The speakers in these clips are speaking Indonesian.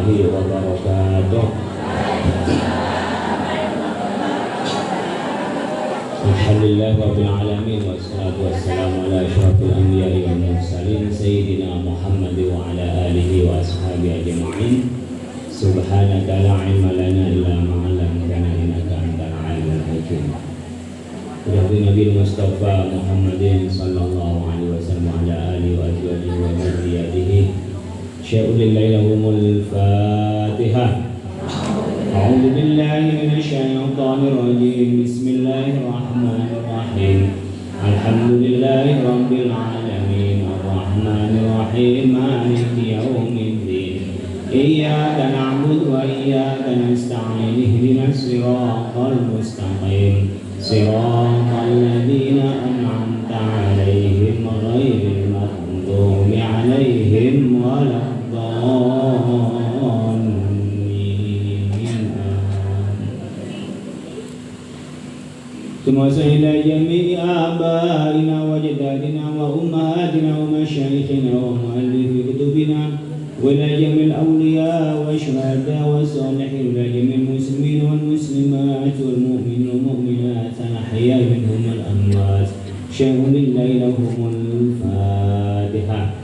warahmatullahi wabarakatuh. Alhamdulillah rabbil alamin wassalatu wassalamu ala asyrafil anbiya'i wal mursalin sayyidina Muhammad wa ala alihi wa ashabihi ajma'in. Subhanaka la ilma lana illa ma 'allamtana innaka antal alimul hakim. Nabi Mustafa Muhammadin sallallahu alaihi wasallam wa ala alihi wa azwajihi wa dzurriyyatihi. Syai'ul lailahumul Fatihah. A'udzu billahi minasy syaithanir rajim. Bismillahirrahmanirrahim. Alhamdulillahi rabbil alamin arrahmanir rahim maliki yaumiddin. Iyyaka na'budu wa iyyaka nasta'in ihdinas siratal mustaqim. Siratal ladzina an'amta 'alaihim ghairil maghdubi 'alaihim waladdallin. Tsumma ila jami'i abaina wa ajdadina wa ummahatina wa masyayikhina wa muallifi kutubina wa ila jami'il awliya wa syuhada wa salihin wa jami'il muslimin wal muslimat wal mu'minin wal mu'minat al-ahya minhum wal amwat. Syai'un lailahumul Fatihah.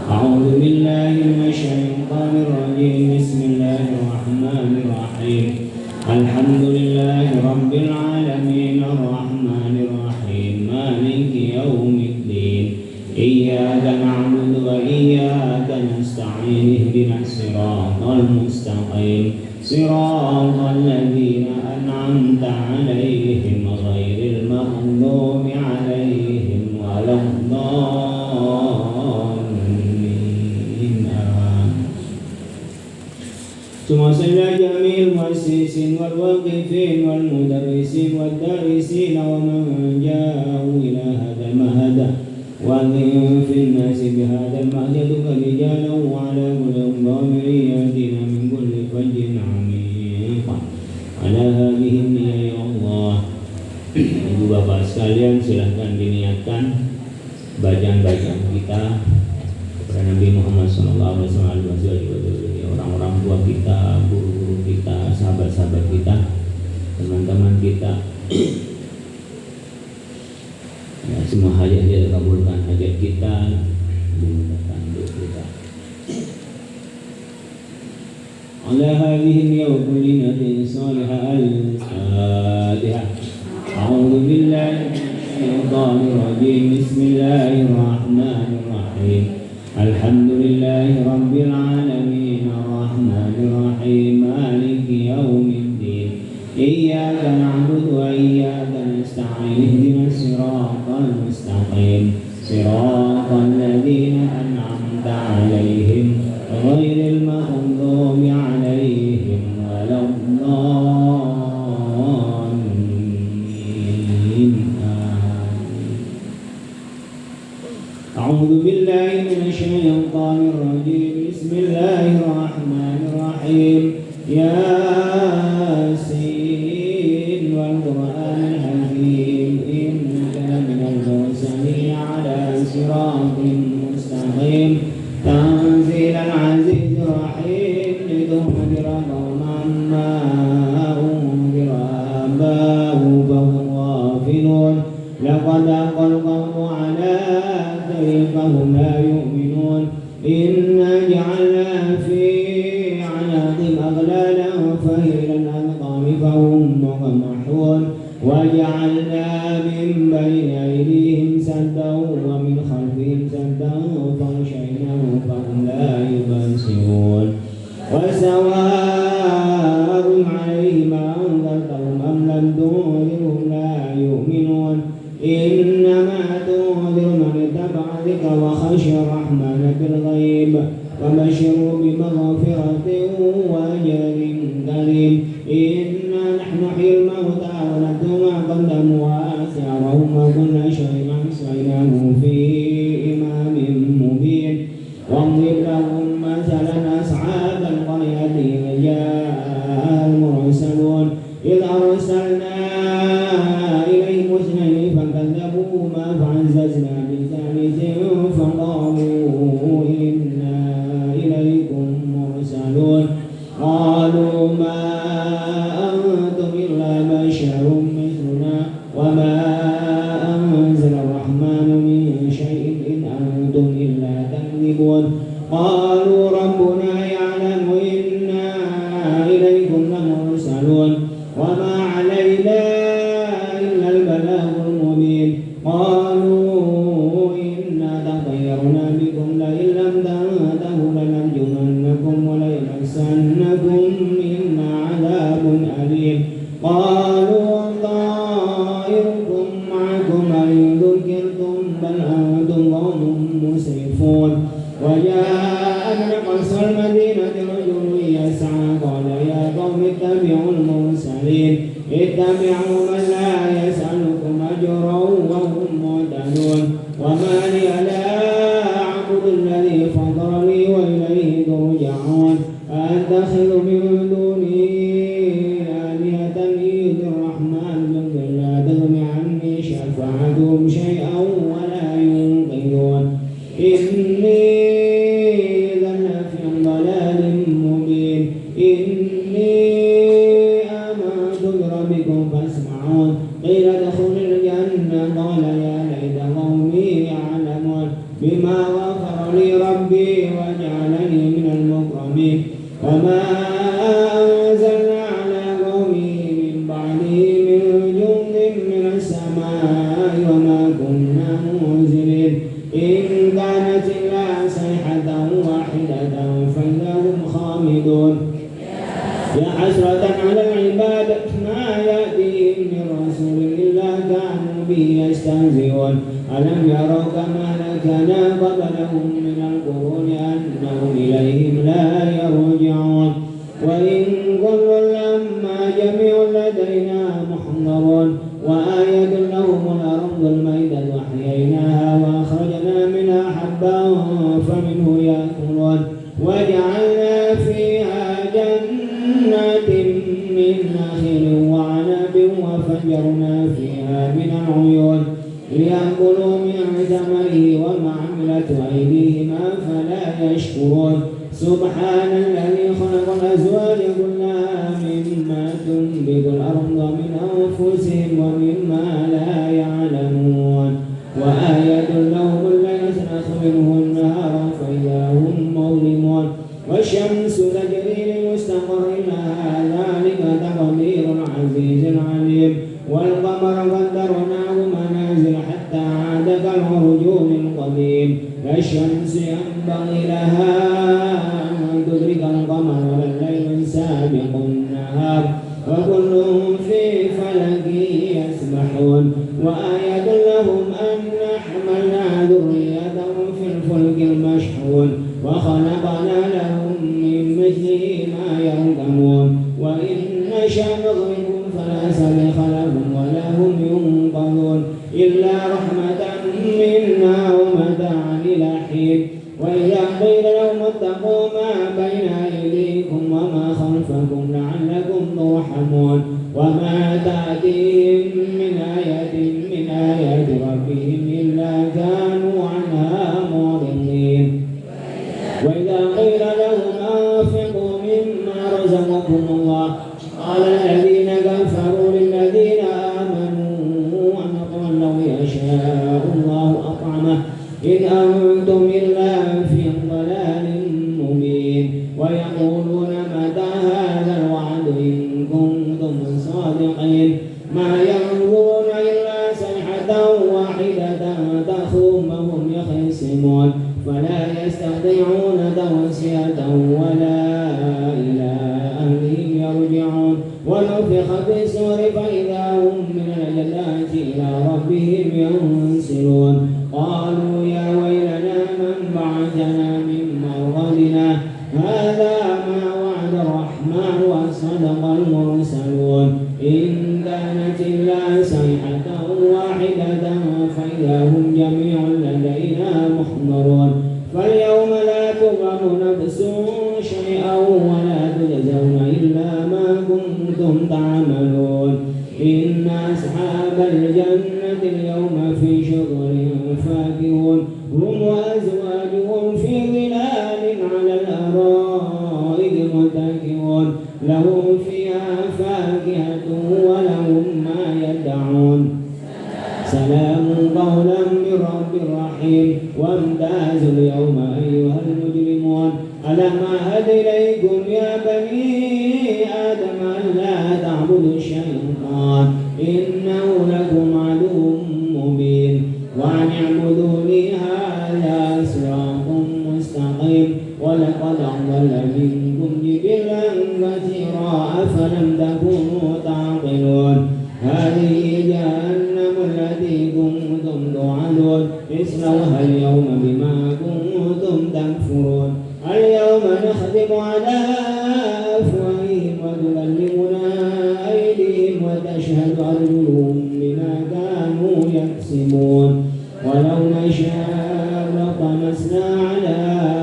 A'udzu billahi minasy syaithanir rajim. Bismillahirrahmanirrahim. Alhamdulillahi rabbil alamin arrahmanir rahim maliki yaumiddin. Iyyaka na'budu wa iyyaka nasta'in ihdinas siratal mustaqim. Siratal ladzina an'amta 'alaihim ghairil maghdubi 'alaihim waladdallin. Tsumma ila jami'il muassisin wal waqifin wal mudarrisin wad darisin wa man ja'u ila hadzal mahada wa fil nasi bihadzal mahdi rijalan wa ala kulli dhamirin yatina min kulli fajjin 'amiq. Ala hadhihi ya Allah. Ibu bapak sekalian, silahkan diniatkan bacaan-bacaan kita kepada Nabi Muhammad sallallahu alaihi wasallam, orang-orang tua kita, guru-guru kita, sahabat-sahabat kita, teman-teman kita. Ya, semua hajat dia kabulkan hajat kita, dimudahkan doa kita. Ala hadhihi wa kulli nabiyin salihah al-Fatihah. A'udzu billahi minasyaitonir rajim. Bismillahirrahmanirrahim. Alhamdulillahi rabbil alamin arrahmanir rahim maliki yaumiddin. Iyyaka na'budu wa iyyaka nasta'in ihdinas siratal mustaqim. Siratal ladzina an'amta 'alaihim ghairil maghdubi 'alaihim waladdallin. A'udzu billahi minasy syaithanir rajim. Bismillahirrahmanir rahim. Yasin wal Qur'anil hakim innaka laminal mursalin 'ala siratin mustaqim. Tanzilal azizir rahim litunzira qauman ma unzira aba'uhum fahum ghafilun. Laqad aqal qawmu 'ala fahum la yu'minun. Inna ja'alna fi 'anaqihim aghlalan fahiya ilal adqani fahum muqmahun. Wa ja'alna min bayni aydihim saddan wa min khalfihim saddan faghshaynahum fahum la yubsirun. Wa sawa'un 'alaihim anzartahum am lam tunzirhum la yu'minun. Innama tunziru man ittaba'a dzikra wa khashiya ar-rahmana bil ghaib wa bashshirhu bi maghfiratin wa ajrin karim. Inna nahnu nuhyil mauta wa naktubu ma qaddamu wa atharahum wa kulla shay'in ahsaynahu fi imamin mubin. Wadrib lahum mathalan ashabal qaryati idh jaa'a al-mursalun idh arsalna ilayhim ithnayni fakadzabuhuma fa'azzazna bi-thalithin faqalu inna ilaykum mursalun. ما أنتم إلا بشر مثلنا وما أنزل الرحمن من شيء إن أنتم إلا تكذبون قالوا ربنا يعلم إنا إليكم لمرسلون وما علينا إلا البلاغ المبين قالوا إنا تطيرنا بكم لئن لم تنتهوا لنرجمنكم وليمسنكم منا عذاب أليم قالوا طائركم معكم أن ذكرتم بل أنتم قوم مسرفون وجاء من أقصى المدينة رجل يسعى قال يا قوم اتبعوا المرسلين اتبعوا من لا يسألكم أجرا وهم مهتدون وما لي لا أعبد الذي فطرني وإليه ترجعون أتخذ من دونه آلهة يريد الرحمن بضر لا تغن عني شفاعتهم شيئا ولا ينقذون إني إذا لفي ضلال مبين إني آمنت بربكم فاسمعون قيل ادخل الجنة قال يا ليت قومي يعلمون بما غفر لي ربي وجعلني من المكرمين وما أنزلنا على قومه من بعده من جند من السماء وما كنا منزلين إن كانت إلا صيحة واحدة فإذا هم خامدون يا حسرة على العباد ما يأتيهم من رسول إلا كانوا به يستهزئون ألم يروا كما أهلكنا قبلهم من القرون أنهم إليهم لا يرجعون وإن كل لما جميع لدينا محضرون وآية لهم الأرض الميتة وأحييناها وأخرجنا منها حبا فمنه يأكلون وجعلنا فيها جنات من نخيل وعنب وفجرنا فيها من العيون ليأكلوا من ثمره وما عملت أيديهم أفلا يشكرون سبحان الذي خلق الأزواج كلها مما تنبت الأرض من أنفسهم ومما لا يعلمون وآية لهم الليل نسلخ منه النهار فإذا هم مظلمون والشمس تجري لمستقر لها ذلك تقدير العزيز العليم والقمر قدرناه منازل حتى عاد كالعرجون القديم لا الشمس ينبغي لها أن تدرك القمر ولا الليل سابق النهار وكلهم في فلك يسبحون وآية لهم أن حملنا ذريتهم في الفلك المشحون وخلقنا لهم من مثله ما يركبون وإن نشأ نضربهم فلا صريخ لهم ولا هم ينقذون إلا رحمة منا ومتاعا إلى حين وإذا قيل لهم اتقوا ما بين أيديكم وما خلفكم لعلكم ترحمون وما تأتيهم من آية من آيات ربهم إلا كانوا عنها معرضين وإذا قيل لهم أنفقوا مما رزقكم الله قال الذين كفروا للذين آمنوا أن لو يشاء الله أطعمه إن أنتم إلا في ضلال مبين ويقولون متى هذا الوعد إن كنتم صادقين ما ينظرون إلا صيحة واحدة تأخذهم وهم يخصمون فلا يستطيعون توصية ولا إلى أهلهم يرجعون ونفخ في الصور فإذا هم من الأجداث إلى ربهم ينسلون قالوا يا ويلنا من بعثنا من مرقدنا هذا ما وعد الرحمن وصدق المرسلون إن كانت إلا صيحة واحدة فإذا هم جميع لدينا محضرون فاليوم لا تظلم نفس شيئا ولا تجزون إلا ما كنتم تعملون إن أصحاب الجنة اليوم في شغل فاكهون هم وأزواجهم في ظلال على الأرائك متكئون لهم فيها فاكهة ولهم ما يدعون سلام قولا من رب رحيم وامتازوا اليوم أيها المجرمون ألم أعهد إليكم يا بني آدم ألا تعبدوا الشيطان إنه لكم عدو مبين وأن اعبدوني هذا صراط مستقيم ولقد أضل منكم جبلا كثيرا أفلم تكونوا تعقلون هذه جهنم التي كنتم توعدون اصلوها اليوم بما كنتم تكفرون اليوم نختم على أفواههم وتكلمنا أيديهم وتشهد أرجلهم بما كانوا يكسبون ولو نشاء لطمسنا على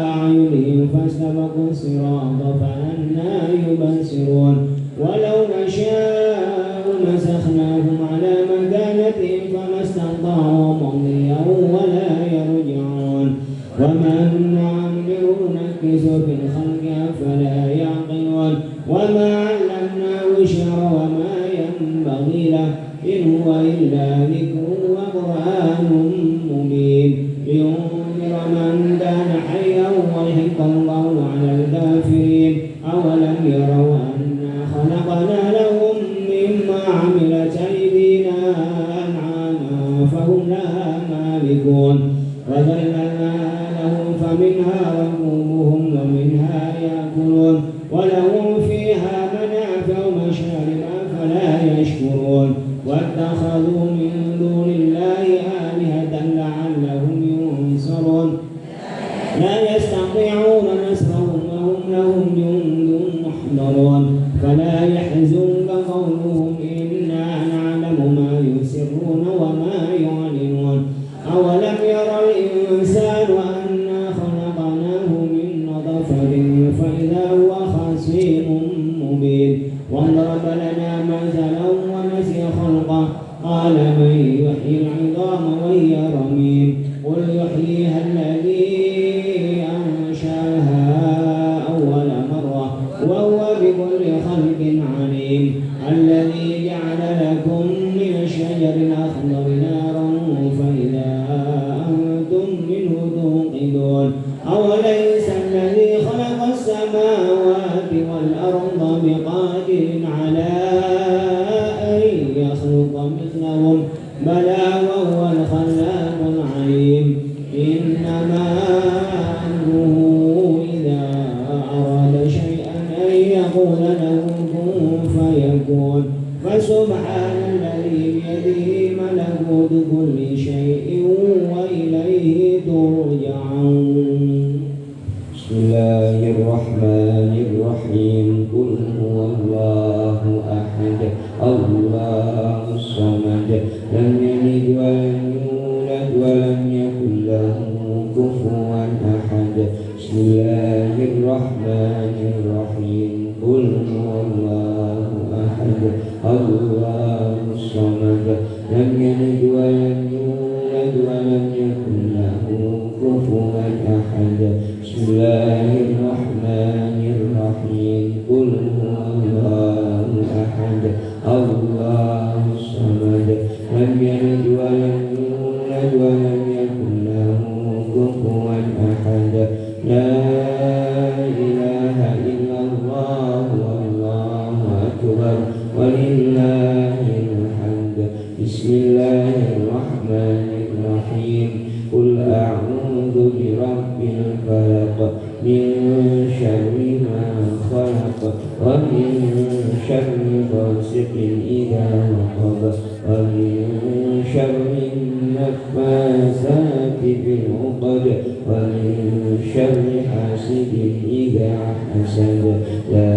أعينهم فاستبقوا الصراط فأنى يبصرون ولو نشاء مسخناهم على مكانتهم فما استطاعوا مضيا ولا يرجعون ومن نعمره نكسه في الخلق أفلا يعقلون وما علمناه الشعر وما ينبغي له إن هو إلا ذكر وقرآن مبين لينذر من كان حيا ويحق الله على الكافرين أولم يروا أنا خلقنا لهم مما عملت أيدينا أنعاما فهم لها مالكون وذللنا لهم فمنها ركوبهم ومنها يأكلون ولهم فيها منافع ومشارب أفلا يشكرون واتخذوا من دون الله آلهة لعلهم ينصرون لا يستطيعون نصرهم وهم لهم جند محضرون فلا يحزنك قولهم إنا نعلم ما يسرون وما يعلنون أولم ير الإنسان أنا خلقناه من نطفة فإذا هو خصيم مبين وضرب لنا مثلا ونسي خلقه قال من يحيي العظام وهي رميم قل يحييها الذي أنشأها أول مرة وهو بكل خلق عليم الذي جعل لكم من الشجر الأخضر نارا فإذا أنتم منه توقدون أوليس الذي خلق السماوات والأرض بقادر على أن يخلق مثلهم بلى وهو الخلاق العليم إنما أمره إذا أراد شيئا أن يقول له كن فيكون فسبحان الذي بيده ملكوت كل شيء وإليه ترجعون بسم الله الرحمن الرحيم قل هو الله أحد الله الصمد لم يلد ولم يولد ولم يكن له كفوا أحد بسم الله الرحمن الرحيم قل هو الله أحد الله الصمد لم يلد ولم يولد ولم يكن له كفوا أحد بسم الله الرحمن الرحيم قل هو الله أحد الله الصمد لم يلد ولم يولد ولم يكن له كفوا أحد لا إله إلا الله والله أكبر ولله الحمد بسم الله الرحمن الرحيم قل أعوذ برب الفلق من شر ما خلق ومن شر غاسق إذا وقب ومن شر النفاثات في العقد ومن شر حاسد إذا حسد لا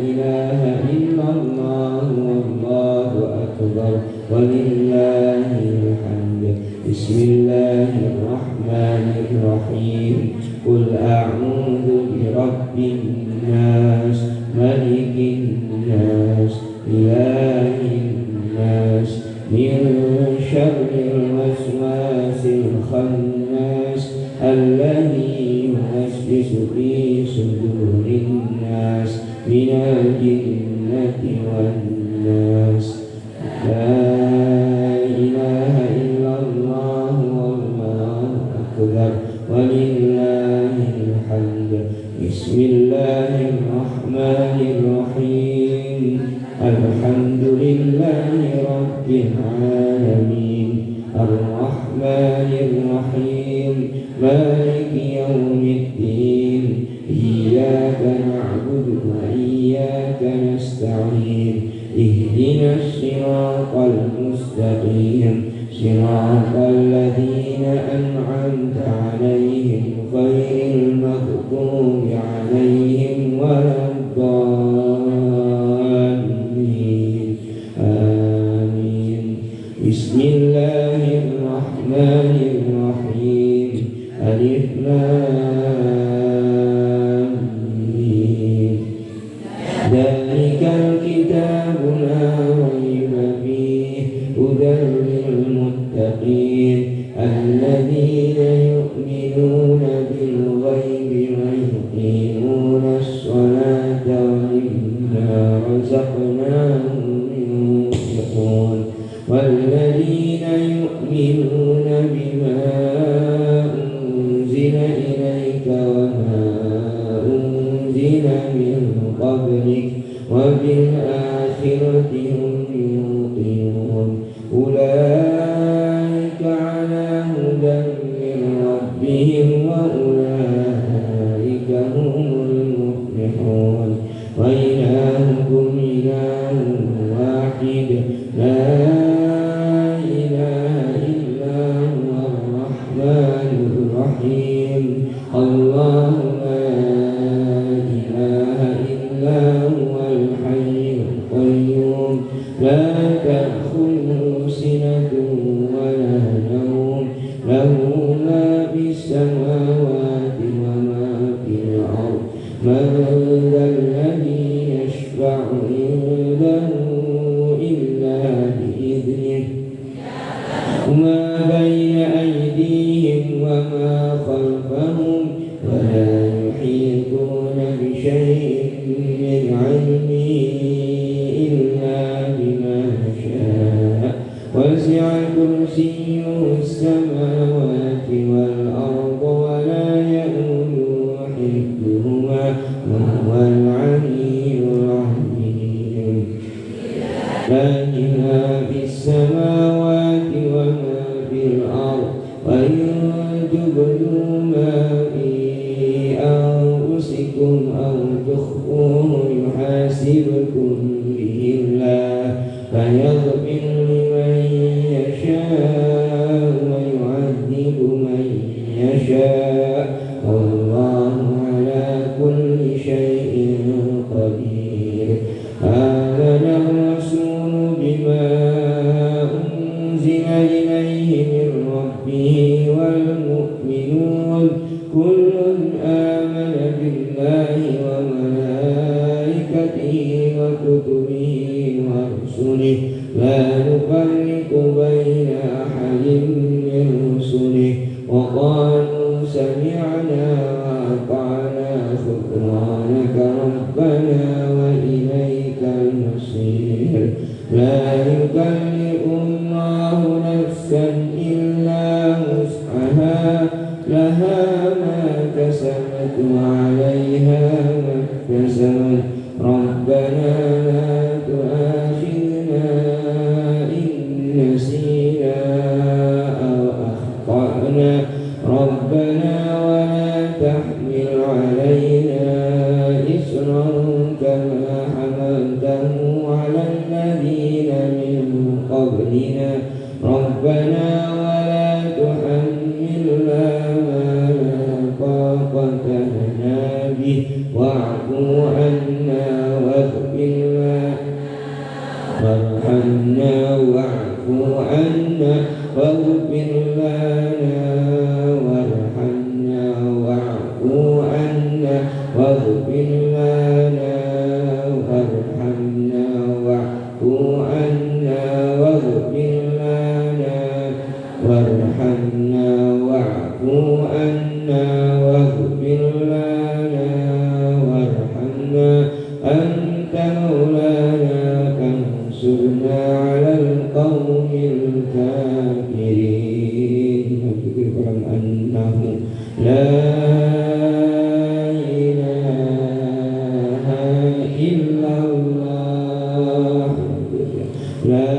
إله إلا الله والله أكبر ولله الحمد بسم الله الرحمن الرحيم قل أعوذ برب الناس ملك الناس إله الناس من شر الوسواس الخناس الذي يوسوس في صدور الناس من الجنة والناس. لا إله إلا الله والله أكبر ولله الحمد. بسم الله الرحمن الرحيم. الحمد لله رب العالمين الرحمن الرحيم مالك يوم الدين إياك نعبد وإياك نستعين اهدنا الصراط المستقيم صراط الذين أنعمت عليهم غير المغضوب عليهم ولا الضالين آمين. بسم الله الرحمن الرحيم ألف لام ميم. ذلك الكتاب لا ريب فيه هدى للمتقين الذين يؤمنون بالغيب ويقيمون الصلاة ومما رزقناهم ينفقون والذين يؤمنون بما أنزل إليك وما أنزل من قبلك وبالآخرة هم يوقنون أولئك على هدى من ربهم وأولئك هم المفلحون. وإلهكم إله واحد لا إله إلا هو الرحمن الرحيم الله لا إله إلا هو الحي القيوم لا تأخذه سنة ولا نوم له ما في السماوات وما في الأرض. من ذا الذي يشفع عنده إلا بإذنه وما بين أيديهم وما خلفهم ولا يحيطون بشيء من علمه إلا بما شاء. وسع كرسيه السماوات والأرض ولا يئوده حفظهما وهو العلي العظيم. لله ما في السماوات وما في الأرض وإن تبدوا ما في أنفسكم أو تخفوه يحاسبكم به الله فيغفر لمن يشاء ويعذب من يشاء والله على كل شيء قدير. آمن الرسول بما أنزل إليه من ربه والمؤمنون كل آمن بالله وملائكته وكتبه ورسله لا نفرق بين أحد من رسله وقالوا سمعنا وأطعنا غفرانك ربنا وإليك المصير. لا يكلف الله نفسا إلا وسعها لها ما كسبت وعليها ما اكتسبت ربنا لا تؤاخذنا إن نسينا أو أخطأنا ربنا ولا تحمل علينا إصرا كما حملته على الذين من قبلنا ربنا ولا تحملنا ما لا طاقة لنا به واعف عنا واغفر لنا وارحمنا واعف عنا واغفر لنا وارحمنا واعف عنا واغفر لنا وارحمنا واعف عنا واغفر لنا وارحمنا واعف عنا واغفر لنا وارحمنا أنت مولانا فانصرنا على القوم الكافرين. أذكركم أنه لا إله إلا الله، لا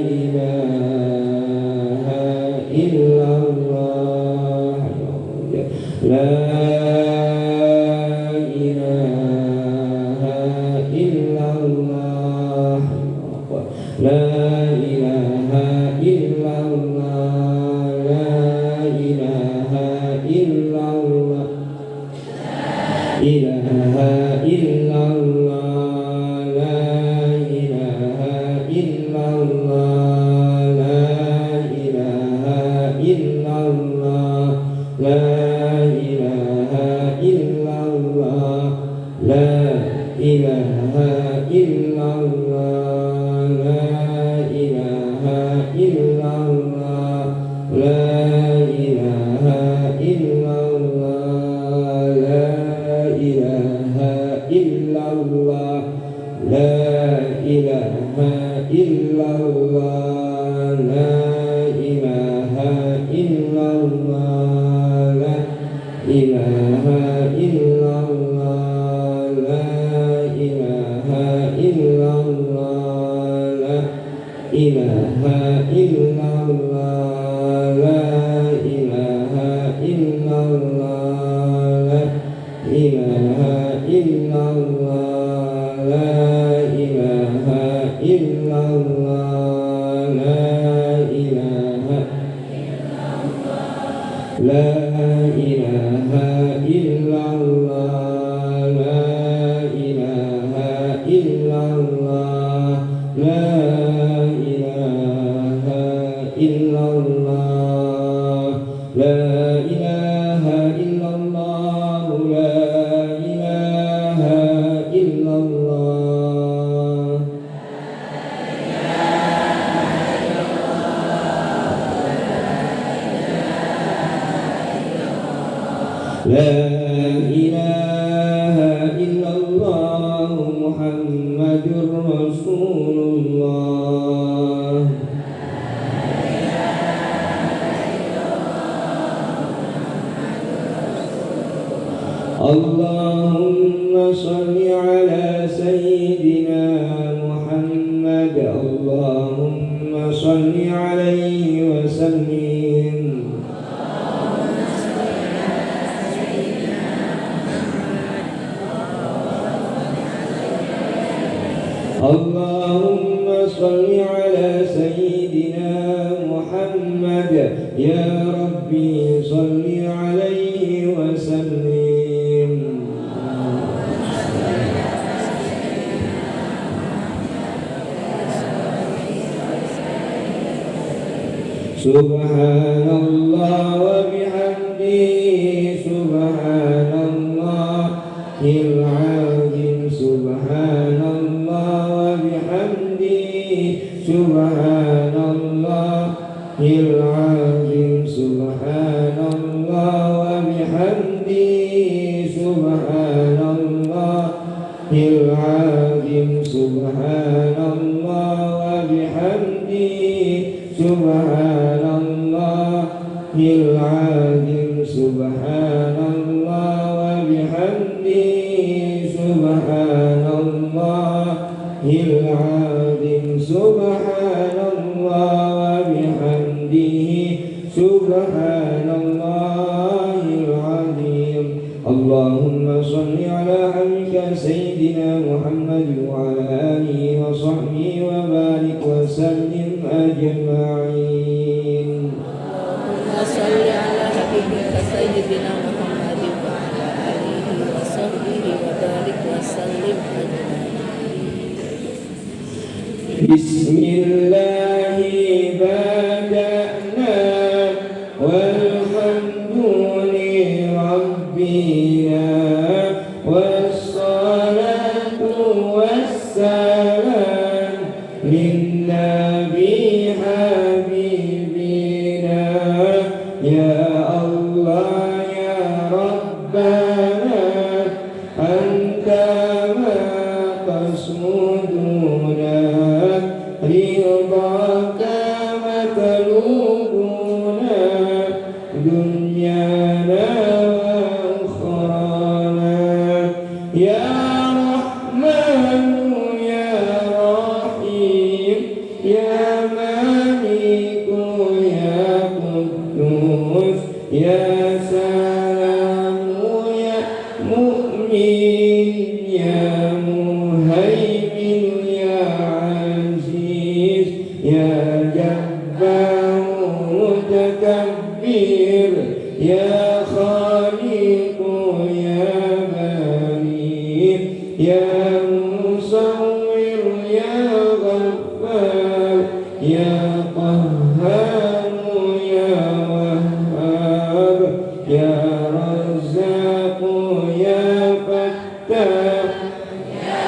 إله إلا الله، لا إله إلا الله، لا إله إلا الله، لا إله إلا الله، إله إلا الله، لا إله إلا الله، لا إله إلا الله، لا إله إلا الله، لا إله إلا الله، لا إله إلا الله، لا إله إلا الله، لا إله إلا الله، لا إله إلا الله، لا إله إلا الله، لا إله إلا الله، لا إله إلا الله، لا إله إلا الله، لا إله إلا الله، لا إله إلا الله، لا إله إلا الله، لا إله لا إله إلا الله، لا إله إلا الله، لا إله إلا الله، لا إله إلا الله، لا إله إلا الله. لا إله إلا الله محمد رسول الله. اللهم صل على سيدنا محمد، اللهم صل عليه وسلم. اللهم صل على سيدنا محمد، يا ربي صل عليه وسلم. سبحان الله وبحمده، سبحان الله العظيم، سبحان الله وبحمده، سبحان الله العظيم، سبحان الله وبحمده، سبحان الله العظيم، سبحان الله وبحمده، سبحان الله العظيم، سبحان الله وبحمده، سبحان الله العظيم، سبحان الله وبحمده، سبحان الله العظيم. اللهم صل على حبيبك سيدنا محمد وعلى آله وصحبه وبارك وسلم أجمعين. اللهم صل على حبيبك سيدنا محمد وعلى آله وصحبه وبارك وسلم أجمعين. بسم الله بدأنا والحمد لربنا والصلاة والسلام للنبي حبيبنا. يا الله يا ربنا مؤمن يا مهيمن يا عزيز يا جبار متكبر يا خالق يا بارئ يا مصور يا غفار يا قهار يا وهاب يا رزاق يا فتاح يا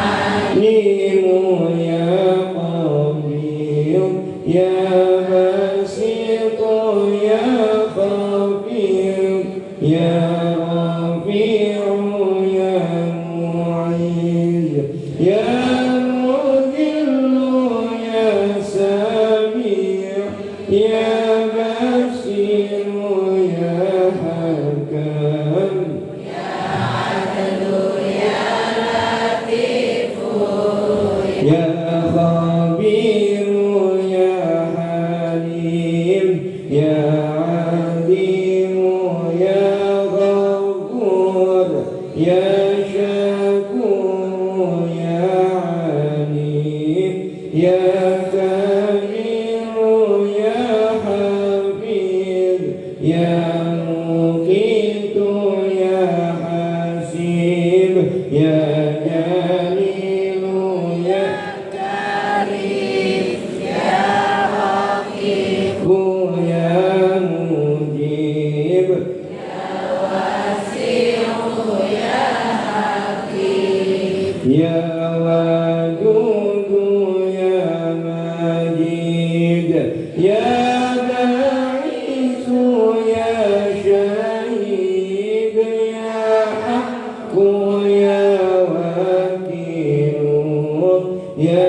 عليم يا قدير يا باسط يا خبير يا رفيع يا معيذ يا مذل يا سميع يا بصير يا حكم يا خبير يا حليم يا عليم يا غفور يا شكور يا عليم يا كريم يا حفيظ يا مقيت يا حسيب يا جليل يا كريم يا رقيب يا مجيب يا واسع يا حكيم يا ودود يا مجيد يا باعث يا شهيد يا حق يا وكيل يا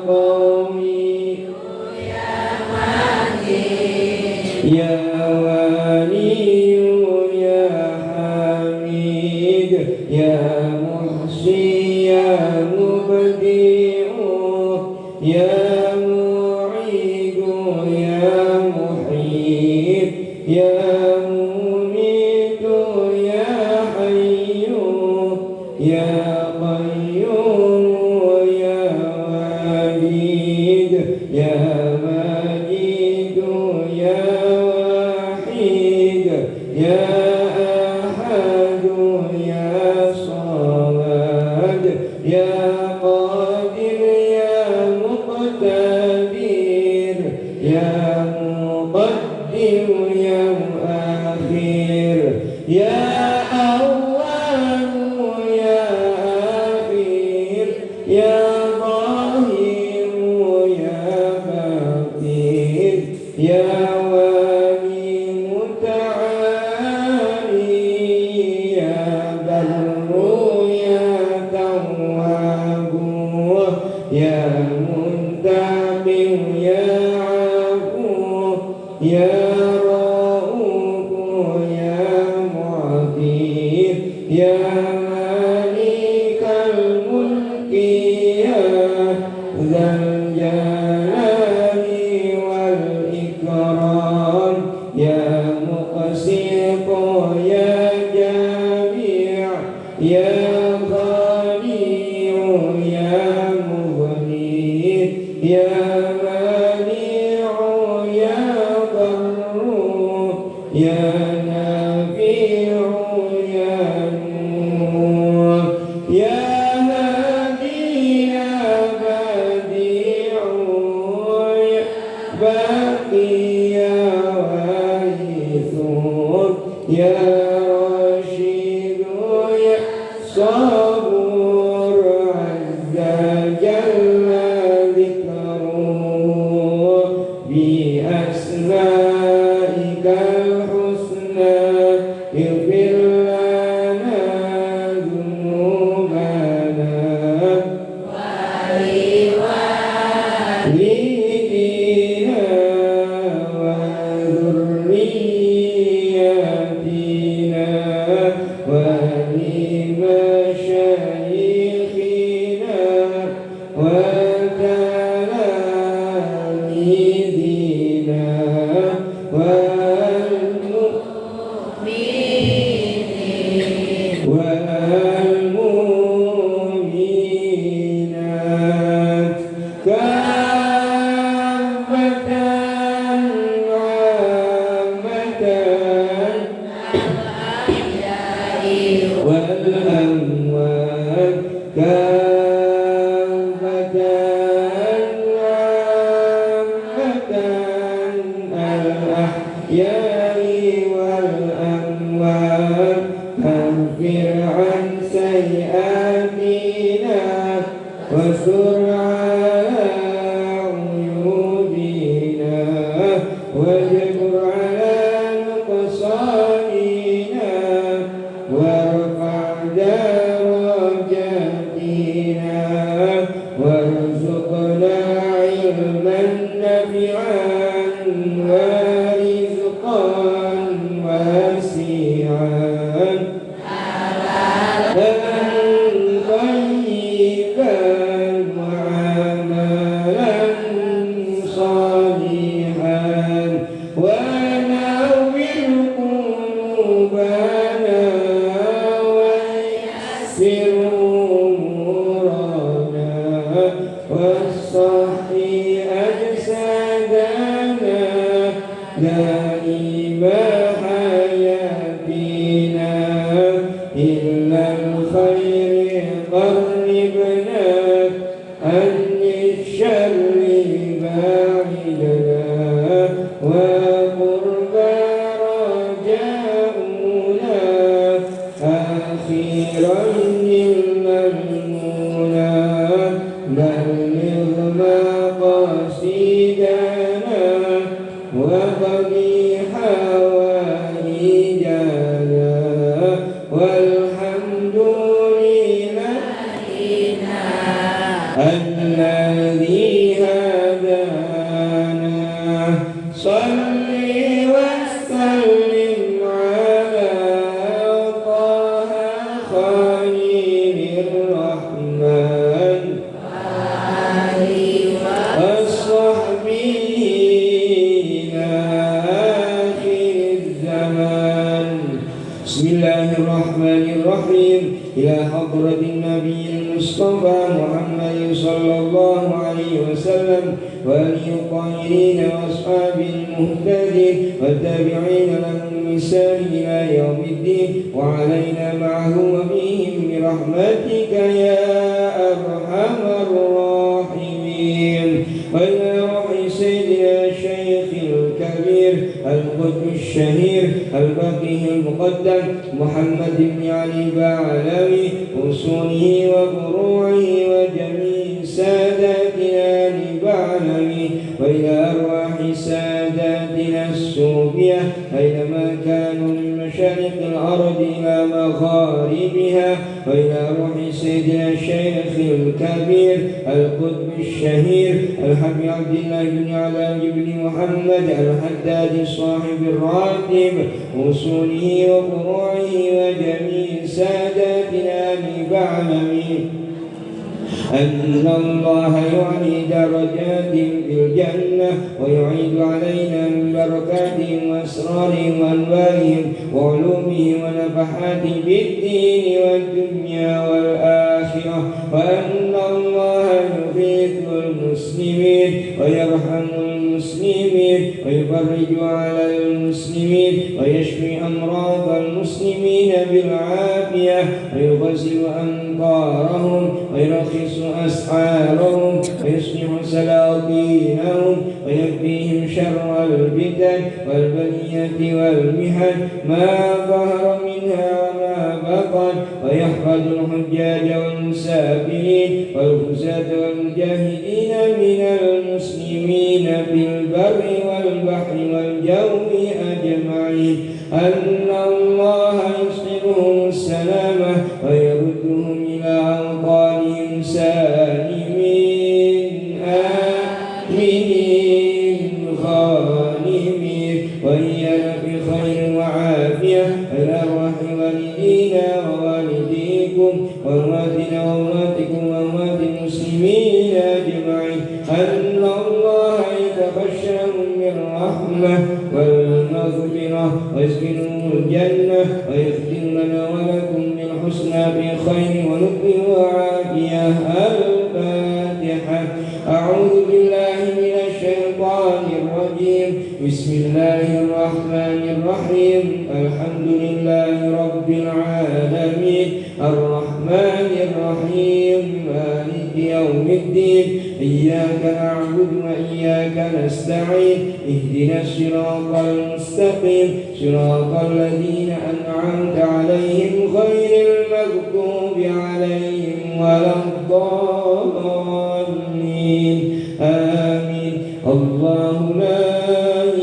قوي يا ولي يا حميد يا محصي يا مبدئ يا معيد يا محيي يا مميت يا حي يا قيوم يا وليد يا مجيد يا وحيد يا أحد يا صمد يا قادر يا مقتدر يا مقدم يا مؤخر يا أول يا أخير يا ظاهر يا باطن يا ولي متعالي يا بر يا تواب يا منتقم يا عفو يا رؤوف يا معطي يا مالك الملك يا ذا الجلال والإكرام يا مقسط يا جميع يا غني يا مغني يا منيع يا ضر يا نافع يا نور يا هادي يا بديع يا باقي يا وارث يا رشيد يا صبور عز جل ذكره بأسمائك الحسنى اغفر لنا ذنوبنا ولوالدينا وذرياتنا ولمشايخنا وتلاميذنا والمؤمنين عن سيئاتنا واستر على عيوبنا واجبر على نقصاننا وارفع درجاتنا وارزقنا علما نافعا ورزقا واسعا طيبا وعملا صالحا ونور قلوبنا ويسر أمورنا واصحي أجسادنا دائم حياتنا إلا الخير قربنا عن الشر باعدنا وقرب رجاؤنا أخيرا الممنونا بلغ مقاصدنا وقضي حوائجنا والحمد لله الذي هدانا صل وسلم على طه خليل الرحمن وصحبه إلى آخر الزمان. بسم الله الرحمن الرحيم. إلى حضرة النبي المصطفى محمد صلى الله عليه وسلم وآله الطاهرين وأصحابه المهتدين والتابعين لهم بإحسان إلى يوم الدين وعلينا معه وبهم برحمتك يا أرحم الراحمين. وإلى روح سيدنا الشيخ الكبير القطب الشهير الفقيه المقدم محمد بن علي بعلوي أصوله وفروعه وجميع ساداتنا لبعلوي وإلى أرواح ساداتنا الصوفية أينما كانوا من مشارق الأرض إلى مغاربها وإلى روح سيدنا الشيخ الكبير القطب الشهير الحبيب عبد الله بن علاء بن محمد الحداد صاحب الراتب أصوله وفروعه وجميع ساداتنا بعلمه أن الله يعلي درجات في الجنة ويعيد علينا من بركاتهم وأسرارهم وأنوارهم وعلومهم ونفحاتهم بالدين والدنيا والآخرة وأن الله يغيث المسلمين ويرحم المسلمين ويفرج على المسلمين ويشفي أمراض المسلمين بالعافية ويغسل أنقارهم ويرخص أسعارهم ويصلح سلاطينهم ويكفيهم شر الفتن والبلية والمحن ما ظهر منها وما بطن ويحفظ الحجاج والمسافرين والغزاة والمجاهدين من المسلمين في البر والبحر والجو أجمعين أن الله يصلحهم السلامة ويردهم إلى أوطانهم سالمين آمنين غانمين وإيانا بخير وعافية إلى أرواح والدينا ووالديكم وأمواتنا وأمواتكم وأموات المسلمين أجمعين أن الله يتبشرهم بالرحمة والمغفرة ويسكنهم الجنة ويختم لنا ولكم بالحسنى بخير ولطف وعافية. الفاتحة. أعوذ بالله من الشيطان الرجيم. بسم الله الرحمن الرحيم. الحمد لله رب العالمين الرحمن الرحيم مالك يوم الدين إياك نعبد وإياك نستعين اهدنا الصراط المستقيم صراط الذين أنعمت عليهم غير المغضوب ولا الضالين آمين. الله لا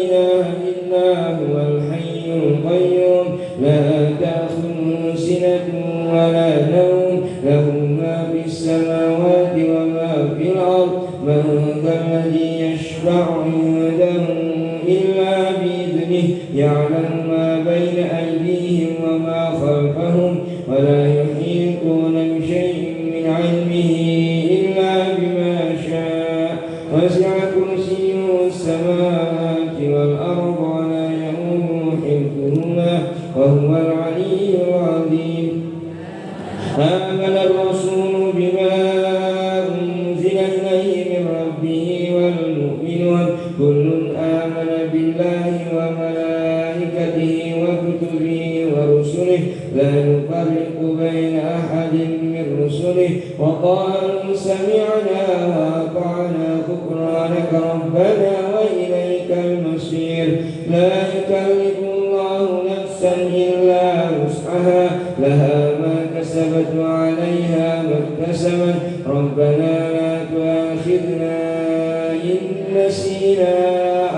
إله إلا هو الحي القيوم لا تأخذه سنة ولا نوم له ما في السماوات وما في الأرض من ذا الذي يشفع عنده إلا بإذنه يعلم ما بين أيديهم وما خلفهم ولا يحيطون بشيء من علمه إلا بما شاء وسع كرسيه السماوات والأرض ولا يؤوده حفظهما وهو العلي العظيم. آمن الرسول بما أنزل إليه من ربه والمؤمنون كل آمن بالله وملائكته وكتبه ورسله لا نفرق بين أحد من رسله وقالوا سمعنا وأطعنا غفرانك ربنا وإليك المصير. لا يكلف الله نفسا إلا وسعها لها ما كسبت وعليها ما اكتسبت ربنا لا تؤاخذنا إن نسينا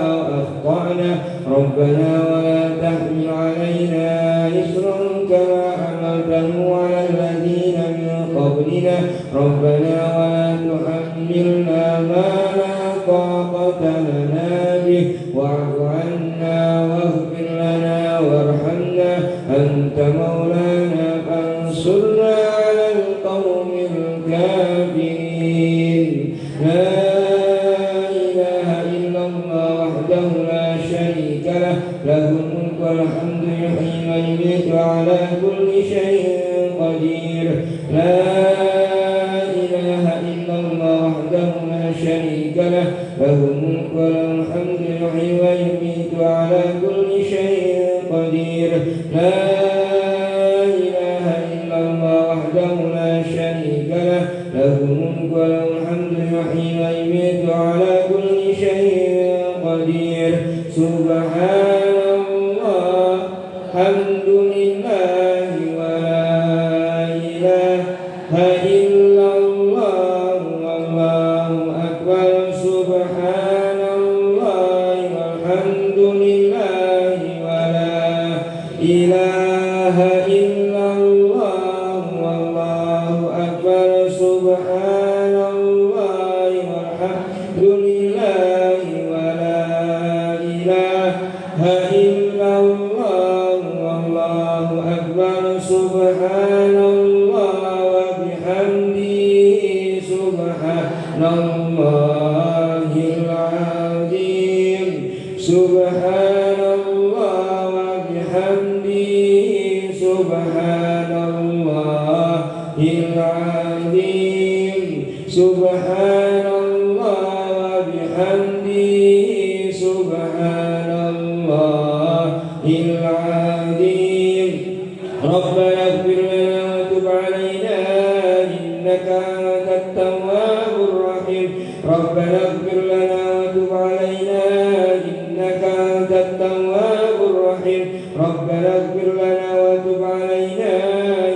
أو أخطأنا ربنا ولا تحمل علينا إصرا كما حملته على الذين من قبلنا ربنا ولا تحملنا ما لا طاقة لنا به واعف عنا واغفر لنا وارحمنا أنت مولانا فانصرنا على القوم الكافرين. لا إله إلا الله وحده لا شريك له له الملك والحمد يحيي ويميت وعلى كل شيء قدير. لا إله إلا الله وحده لا شريك له له الملك وله الحمد يحيي ويميت وعلى كل شيء قدير. لا إله إلا الله وحده لا شريك له له الملك وله الحمد يحيي ويميت وعلى كل شيء قدير. سبحان الله الحمد لله ولا إله إلا الله والله أكبر. سبحان الله والحمد لله ولا إله إلا الله والله أكبر. سبحان الله والحمد لله ولا إله إلا الله والله أكبر. سبحان الله وبحمده سبحان الله العظيم. سبحان الله وبحمده سبحان الله العظيم. سبحان الله وبحمده سبحان الله العظيم. ربنا اغفر لنا وتب علينا إنك أنت التواب الرحيم. ربنا اغفر لنا وتب علينا إنك أنت التواب الرحيم. ربنا اغفر لنا وتب علينا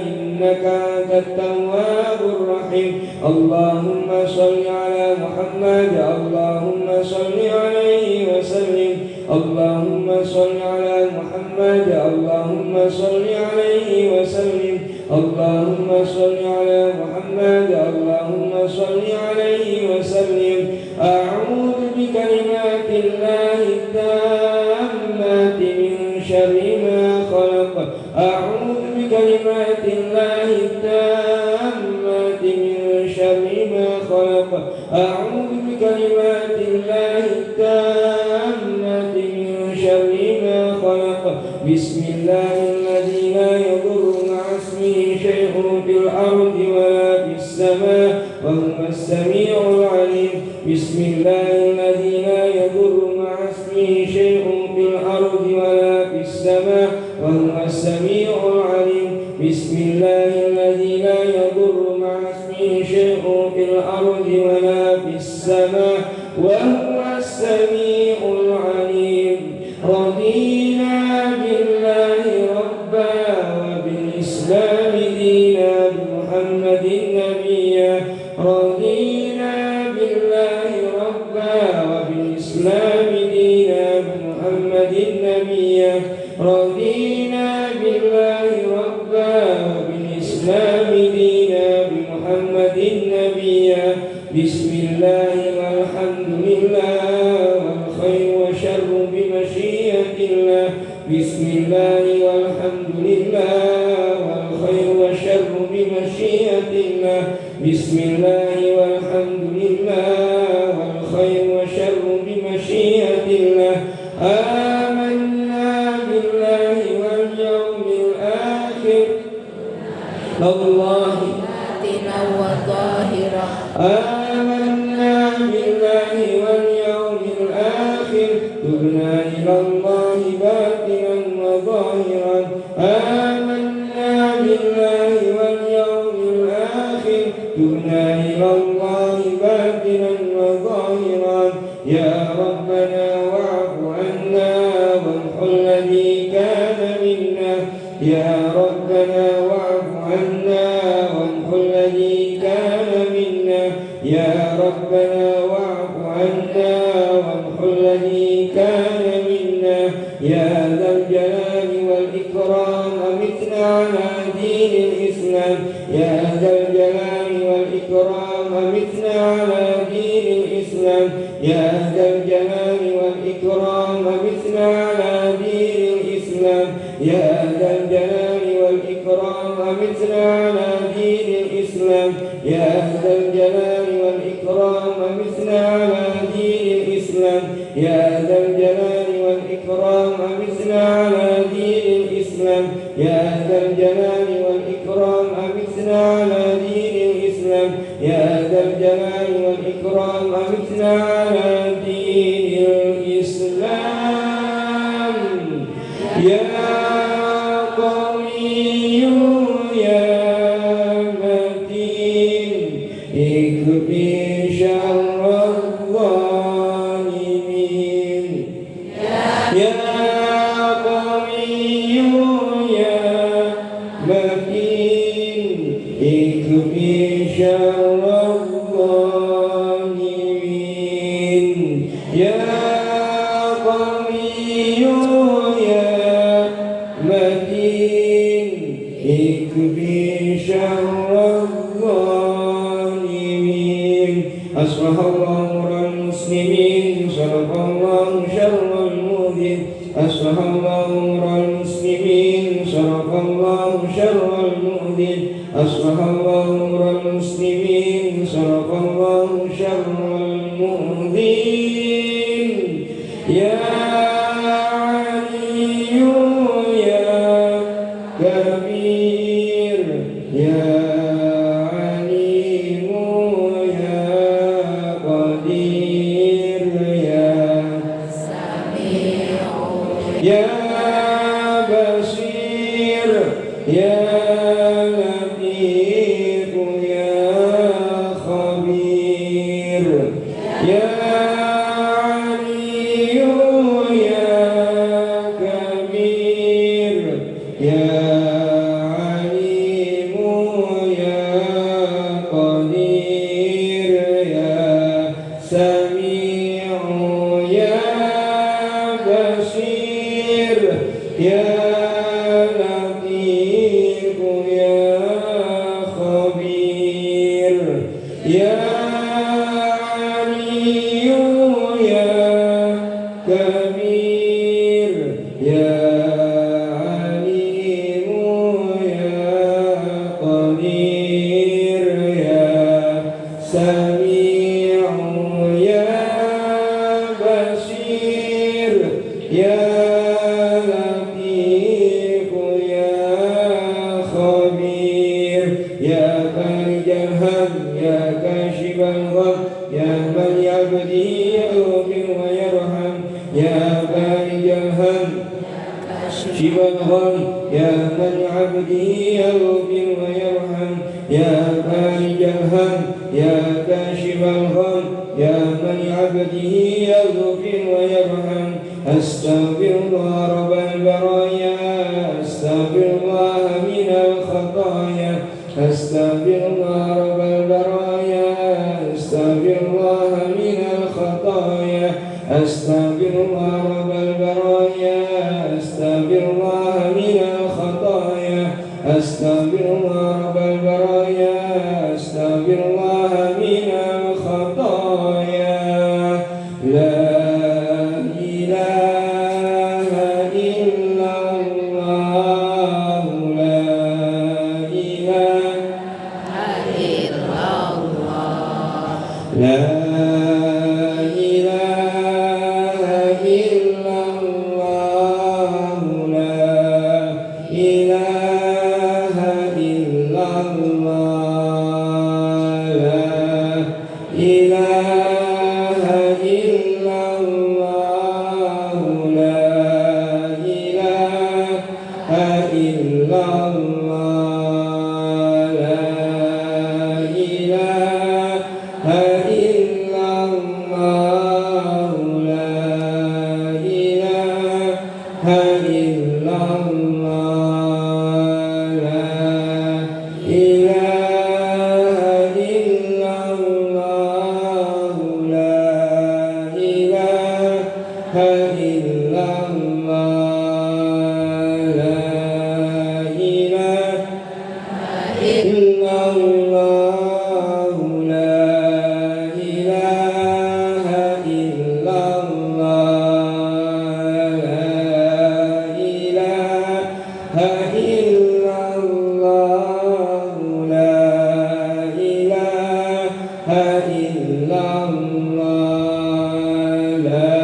إنك أنت التواب الرحيم. اللهم صل على محمد اللهم صل عليه وسلم. اللهم صل على محمد اللهم صل عليه وسلم. اللهم صل على محمد اللهم صل عليه وسلم. أعوذ بكلمات الله التامات من شر ما خلق. أعوذ بكلمات الله التامات من شر ما خلق. أعوذ بكلمات الله التامات من شر ما خلق. بسم الله الذي لا يضر مع اسمه شيء في الأرض ولا في السماء وهو السميع العليم. بسم الله الذي لا يضر مع اسمه شيء في الأرض ولا في السماء وهو السميع العليم. بسم الله الذي لا يضر مع اسمه شيء في الأرض ولا في السماء وهو السميع العليم. رضينا بالله ربا وبالإسلام دينا بمحمد نبيا رضينا بالله ربا وبالإسلام دينا بمحمد نبيا رضينا بالله ربا وبالإسلام دينا بمحمد نبيا بسم الله والحمد لله والخير وشر بمشيئة الله بسم الله والحمد لله والخير وشر بمشيئة الله بسم الله والحمد لله والخير وشر بمشيئة الله آمنا بالله واليوم الآخر الله باطنا وظاهرا آمنا بالله واليوم الآخر تبنا إلى الله باطنا وظاهرا آمنا بالله واليوم الآخر تبنا إلى الله باطنا وظاهرا يا ربنا واعف عنا وامحو الذي كان منا يا ربنا واعف عنا وامحو الذي كان منا يا ربنا واعف عنا وامحو الذي كان منا يا ذا الجلال والإكرام أمتنا على دين الإسلام يا ذا الجلال والإكرام أمتنا على دين الإسلام يا ذا الجلال والإكرام أمتنا على دين الإسلام يا ذا الجلال والإكرام أمتنا على دين الإسلام يا ذا الجلال والإكرام أمتنا على دين الإسلام يا ذا الجلال والإكرام أمتنا على دين الإسلام يا ذا الجلال والإكرام أمتنا على دين الإسلام يا ذا الجلال والإكرام أمتنا على دين الإسلام يا قوي يا متين اكفي شر الظالمين يا قوي يا متين اكفي شر الظالمين يا قوي يا متين اكفي شر الظالمين أصلح الله أمر المسلمين صرف الله شر المؤذين أصلح الله أمر المسلمين صرف الله شر المؤذين أصلح الله أمر المسلمين صرف الله شر المؤذين يا علي يا كبير يا عليم يا قدير يا سميع يا بصير يا لطيف يا خبير يا علي يا كبير يا عليم يا قدير يا سميع يا بصير يا لطيف يا خبير يا علي يا كبير يا عليم يا قدير يا سميع يا بصير يا لطيف يا خبير يا فارج الهم يا كاشف الغم يا من يعبده يغفر ويرحم يا فارج الهم كاشف الغم يا من عبده يغفر ويرحم يا فارج الهم يا كاشف الغم يا من عبده يغفر ويرحم أستغفر الله رب البرايا أستغفر الله من الخطايا أستغفر الله رب البرايا لا إله إلا الله لا إله إلا الله لا إله إلا الله لا إله إلا الله لا إله إلا الله لا إله إلا الله لا إله إلا الله لا إله إلا الله لا إله إلا الله لا إله إلا الله لا إله إلا الله لا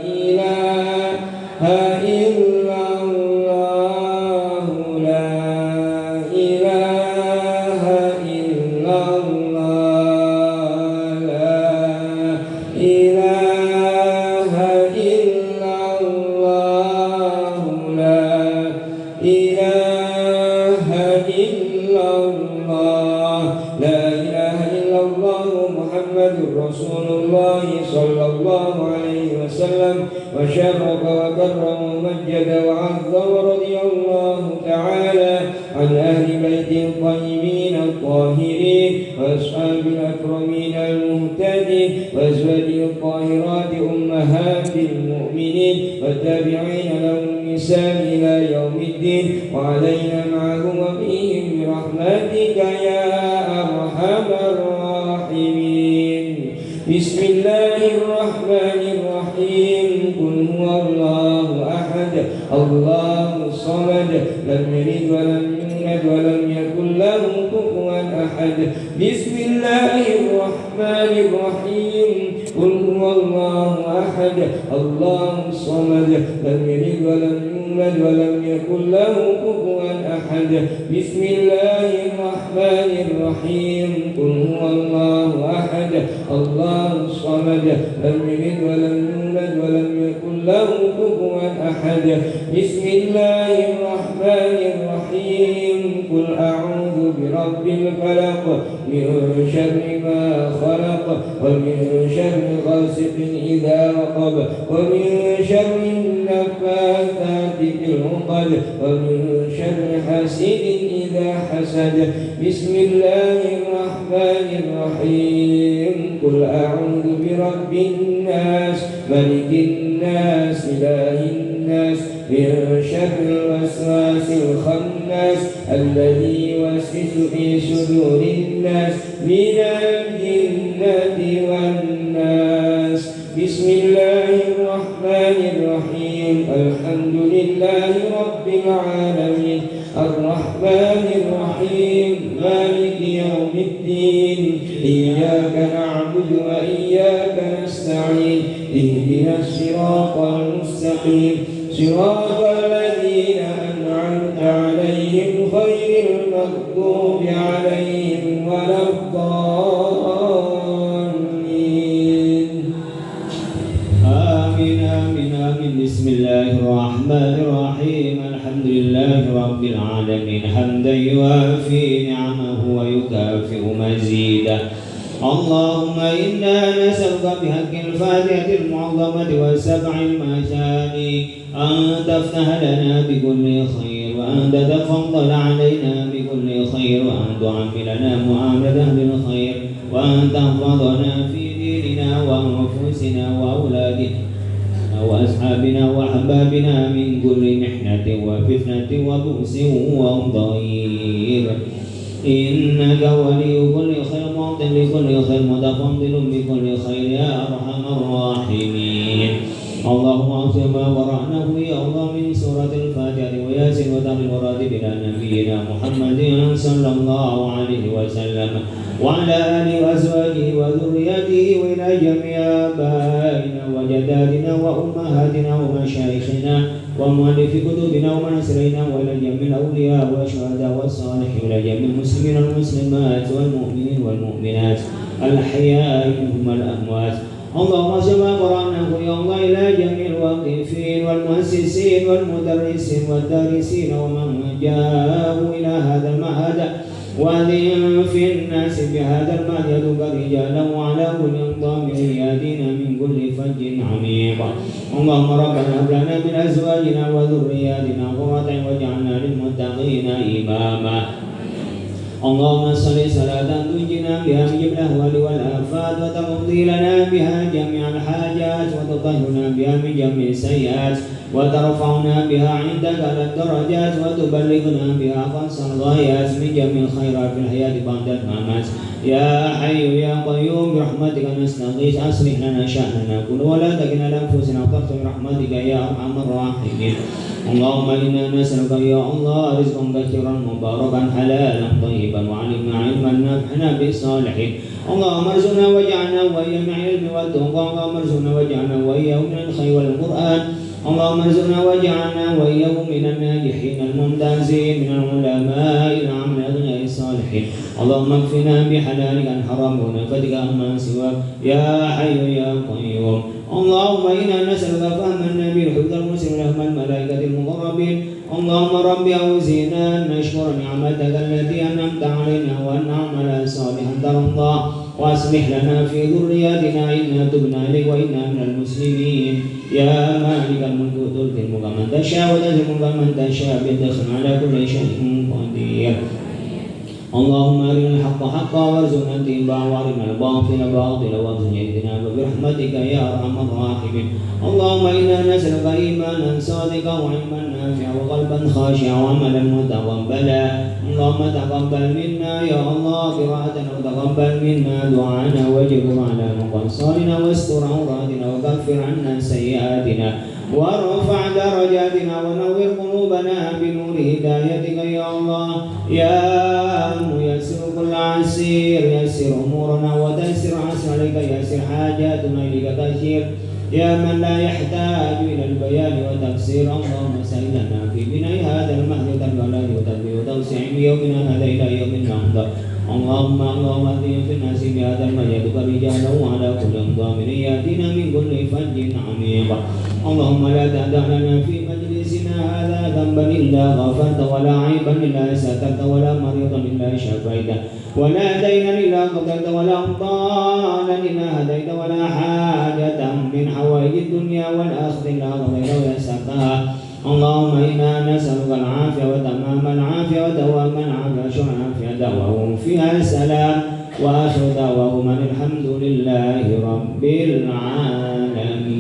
إله إلا الله لا إله إلا الله لا إله إلا الله لا إله إلا الله لا إله إلا الله لا إله إلا الله محمد رسول الله صلى الله عليه وسلم وشرف وكرم ومجد وعظ ورضي الله تعالى عن أهل بيت الطيبين الطاهرين وأصحاب الأكرمين المهتدين وأزواجه الطاهرات أمهات المؤمنين والتابعين لهم بإحسان إلى يوم الدين وعلينا معهم وفيهم برحمتك يا أرحم الراحمين. بسم الله الرحمن الرحيم. قل هو الله أحد الله الصمد لم يلد ولم يولد ولم يكن له كفوا أحد. بسم الله الرحمن الرحيم. قل هو الله أحد الله الصمد لم يلد ولم يولد ولم يكن له كفوا أحد. بسم الله الرحمن الرحيم. قل هو الله أحد الله الصمد لم يلد ولم يولد ولم يكن له كفوا أحد. بسم الله الرحمن الرحيم. قل أعوذ برب الفلق من شر ما خلق ومن شر غاسق إذا وقب ومن شر النفاثات في العقد ومن شر حاسد إذا حسد. بسم الله الرحمن الرحيم. قل أعوذ برب الناس ملك الناس إله الناس من شر الوسواس الخناس الذي يوسوس في صدور الناس من الجنة والناس. بسم الله الرحمن الرحيم. الحمد لله رب العالمين الرحمن الرحيم مالك يوم الدين إياك نعبد وإياك نستعين اهدنا الصراط المستقيم صراط الذين أنعمت عليهم غير المغضوب عليهم ولا الضالين. آمين آمين آمين. بسم الله الرحمن الرحيم. الحمد لله رب العالمين حمدا يوافي نعمه ويكافئ مزيدا. اللهم إنا نسألك بحق الفاتحة المعظمة والسبع المثاني أن تفتح لنا بكل خير وأن تتفضل علينا بكل خير وأن تعاملنا معاملة أهل الخير وأن تحفظنا في ديننا وأنفسنا وأولادنا وأصحابنا وأحبابنا من كل محنة وفتنة وبؤس وضيق. إنك ولي كل خير معطٍ لكل خير متفضل بكل خير يا أرحم الراحمين. اللهم اغفر ما قرأناه يا الله من سورة الفاتحة وياسين وتم المراد إلى نبينا محمد صلى الله عليه وسلم وعلى آله وأزواجه وذريته وإلى جميع آبائنا وجداتنا وأمهاتنا ومشايخنا ومؤلف كتبنا ومناصرنا وإلى جميع الأولياء والشهداء والصالحين وإلى جميع المسلمين والمسلمات والمؤمنين والمؤمنات الأحياء منهم والأموات. اللهم صل قرآنه يا الله إلى جميع الواقفين والمؤسسين والمدرسين والدارسين ومن جاءوا إلى هذا المعهد وأذن في الناس بهذا المعهد يدك رجالا وعلى كل ضامر يأتينا من كل فج عميق. اللهم ربنا هب لنا من أزواجنا وذرياتنا قرة واجعلنا للمتقين إماما. اللهم صل صلاة تنجينا بها من جميع الأهوال والآفات وتقضي لنا بها جميع الحاجات وتطهرنا بها من جميع السيئات وترفعنا بها عندك على الدرجات وتبلغنا بها أقصى الغايات من جميع الخيرات في الحياة بعد الممات. يا حي يا قيوم برحمتك نستغيث أصلح لنا شأننا كله ولا تكلنا لأنفسنا طرفا برحمتك يا أرحم الراحمين. اللهم إنا نسألك يا الله رزقا كثيرا مباركا حلالا طيبا وعلما علما نافعا بالصالحين. اللهم ارزقنا واجعلنا وإياهم من العلم والتقوى. اللهم ارزقنا واجعلنا وإياهم من الخير والقرآن. اللهم ارزقنا واجعلنا وإياهم من الناجحين الممتازين من العلماء العاملين الأغنياء الصالحين. اللهم اكفنا بحلالك عن حرامك ونفتك عما سواك يا حي يا قيوم. اللهم إنا نسألك فهم النبي حفظ المسلم ولهم الملائكة المقربين. اللهم رب أوزعنا أن نشكر نعمتك التي أنعمت علينا وأن نعمل صالحا ترضى وأصلح لنا في ذرياتنا إنا تبنا إليك وإنا من المسلمين. يا مالك الملك تؤتي الملك من تشاء وتنزع الملك من تشاء بيدك على كل شيء قدير. اللهم أرنا الحق حقا وارزقنا اتباعه وأرنا الباطل باطلا وارزقنا اجتنابه برحمتك يا أرحم الراحمين. اللهم إنا نسألك إيمانا صادقا وعلما نافعا وقلبا خاشعا وعملا متقبلا. اللهم تقبل منا يا الله قراءتنا وتقبل منا دعاءنا واجبر على مقصرنا واستر عوراتنا وكفر عنا سيئاتنا وارفع درجاتنا ونور قلوبنا بنور هدايتك يا الله. يا ميسر كل عسير يسر أمورنا وتيسر عسرك يسر حاجاتنا إليك تيسير. يا من لا يحتاج إلى البيان وتفسير. اللهم سهل لنا في بناء هذا المهد والولاد وتدبير وتوسع يومنا هذا إلى يوم النهضة. اللهم اهدنا في الناس بهذا المجد رجالا وعلى كل ضامر ياتينا من كل فج عميق. اللهم لا تدع لنا في مجلسنا هذا ذنبا الا غفرت ولا عيبا الا سترت ولا مريضا الا شفيته ولا دينا الا قضيت ولا ضالا الا هديت ولا حاجة من حوائج الدنيا والاخره الا قضيت ولا سقاها. اللهم إنا نسألك العافية وتمام العافية ودوام العافية وشر العافية دعواهم فيها السلام وآخر دعواهم أن الحمد لله رب العالمين.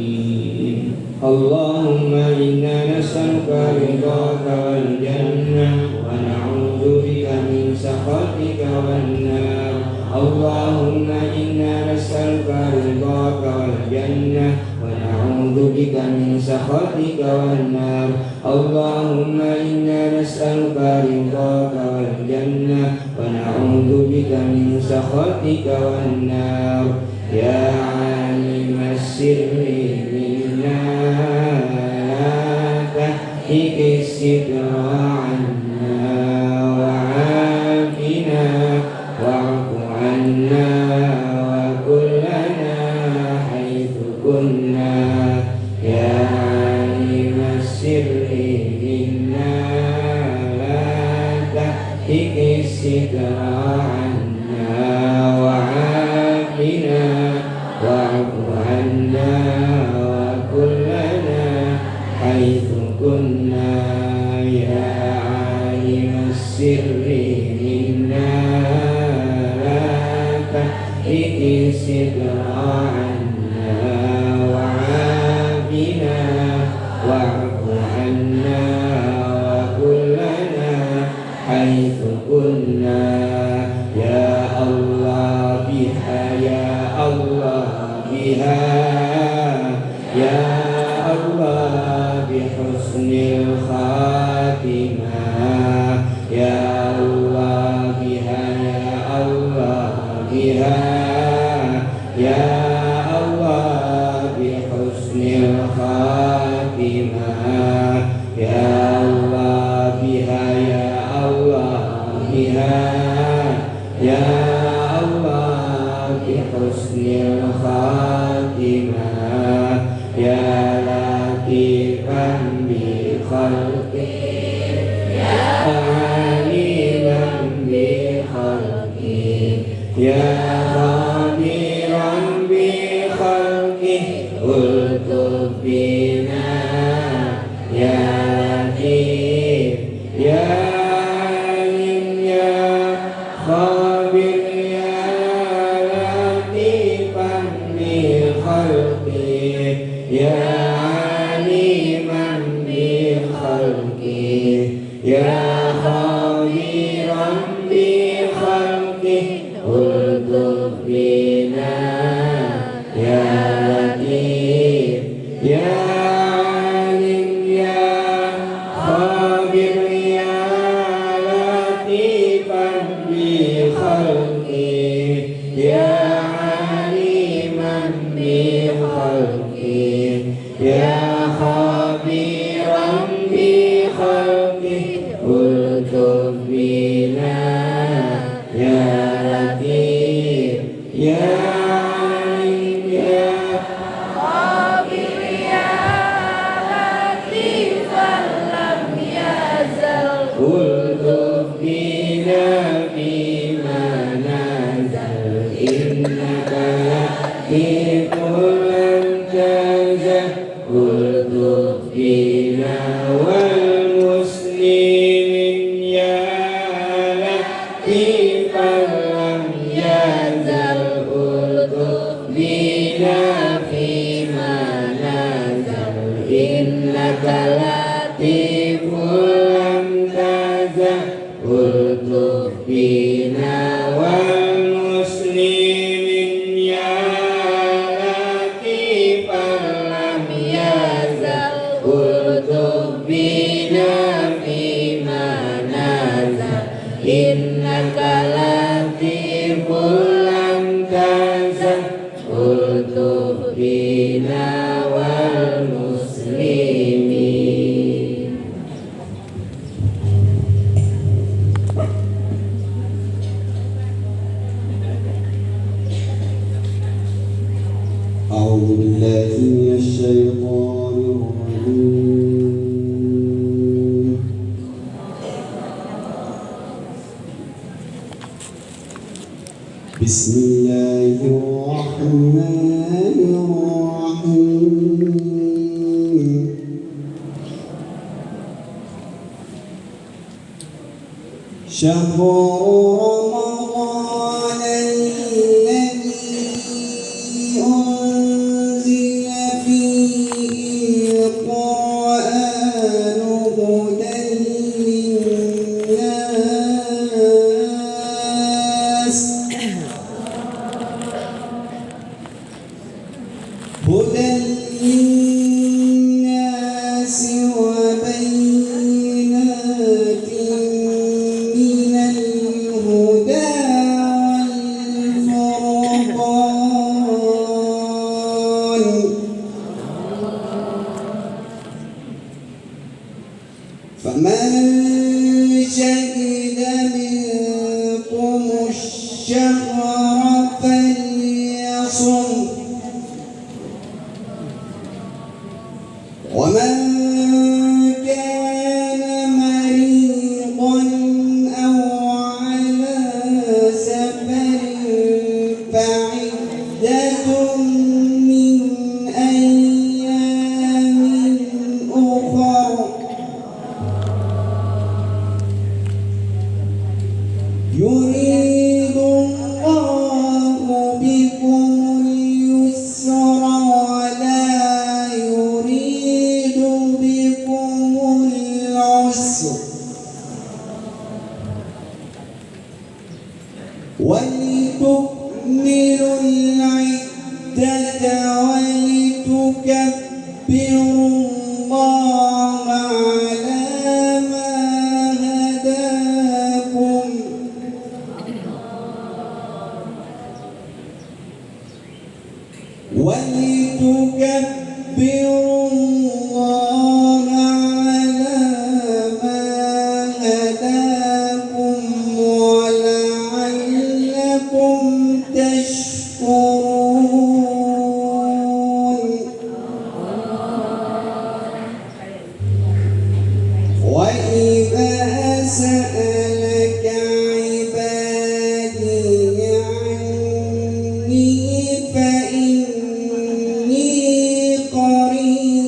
اللهم إنا نسألك رضاك والجنة ونعوذ بك من سخطك والنار. اللهم إنا نسألك رضاك والجنة ونعوذ بك من سخطك والنار. اللهم إنا نسألك رضاك والجنة ونعوذ بك من سخطك والنار. يا عالم السر منا تحقق الستر عنا وعافنا واعف عنا وكلنا حيث كنا. يا عالم السر منا لا تحقق الستر عنا وعافنا واعف عنا وكلنا حيث كنا. يا عالم السر منا لا تحقق الستر عنا وعافنا واعف عنا وكلنا حيث كنا. يا الله بها يا الله بها يا biha ya Allah biha ya Allah bi husnil khatimah ya Allah biha ya Allah biha ya Allah bi husnil khatimah ya latifan bi khalqi ya aliman bi khalqi ya khadiran bi khalqi ultuf bina ya latif ya alim ya khabir ya latifan bi khalqi ya aliman bi khalqi ya khabiran bi khalqi ultuf bina ya latif ya alim ya khabir ya latifan bi khalqi ya aliman bi khalqi ya khabiran bi khalqi ultuf bina ya latif ya alim ya khabir ya latifan lam yazal ultuf bina bima nazal innaka latiful antazah ultuf bina wal muslimin ya latifan lam yazal ultuf bina fima nazal innaka latiful antazah ultuf bina wal muslimin ya latifan lam yazal ultuf bina fima nazal innaka latiful antazah ultuf bina wal muslimin. أعوذ بالله من الشيطان الرجيم بسم الله الرحمن الرحيم شهر رمضان الذي أنزل فيه القرآن هدى للناس وبينات من الهدى والفرقان فمن شهد منكم الشهر فليصم ومن كان مريضا أو على سفر فعدة من أيام أخر يريد الله بكم اليسر ولا يريد بكم العسر ولتكملوا العدة ولتكبروا الله على ما هداكم ولتكبروا الله على ما هداكم ولعلكم تشكرون وإذا سألك عبادي عني فإني قريب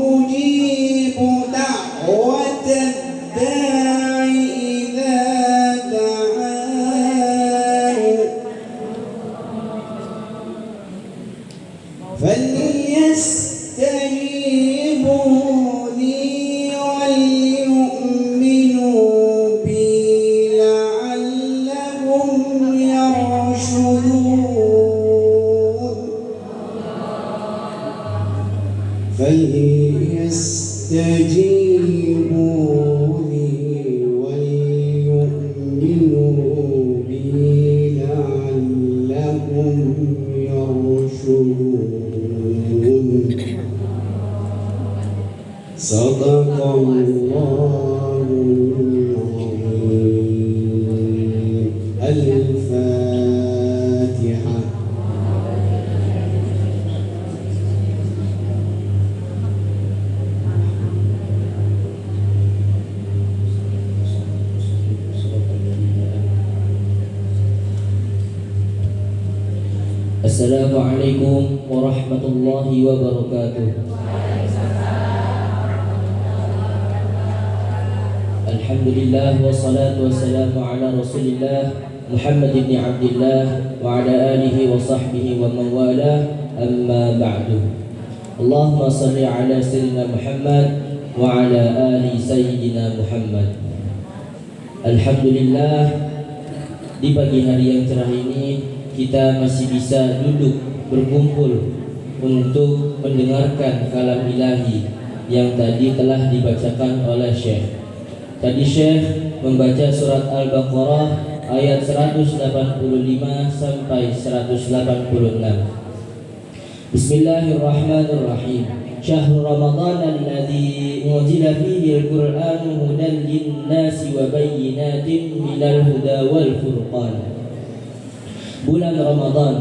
أجيب دعوة الداع إذا دعان فليستجيبوا لي وليؤمنوا بي لعلهم يرشدون فليستجيبوا لي وليؤمنوا بي لعلهم يرشدون صدق الله العظيم. الفاتحة. Assalamualaikum warahmatullahi wabarakatuh. Alhamdulillah wassalatu wassalamu ala Rasulillah Muhammad ibn Abdillah wa ala alihi wa sahbihi wa man wala, amma ba'du. Allahumma salli ala sayyidina Muhammad wa ala ali sayyidina Muhammad. Alhamdulillah, di pagi hari yang cerah ini kita masih bisa duduk berkumpul untuk mendengarkan kalam ilahi yang tadi telah dibacakan oleh Syekh. Tadi Syekh membaca surat Al-Baqarah ayat 185 sampai 186. Bismillahirrahmanirrahim. Syahrul Ramadan alladzi unzila fihi al-Qur'anu hudan lin-nasi wa bayyinatin minal huda wal furqan. Bulan Ramadan,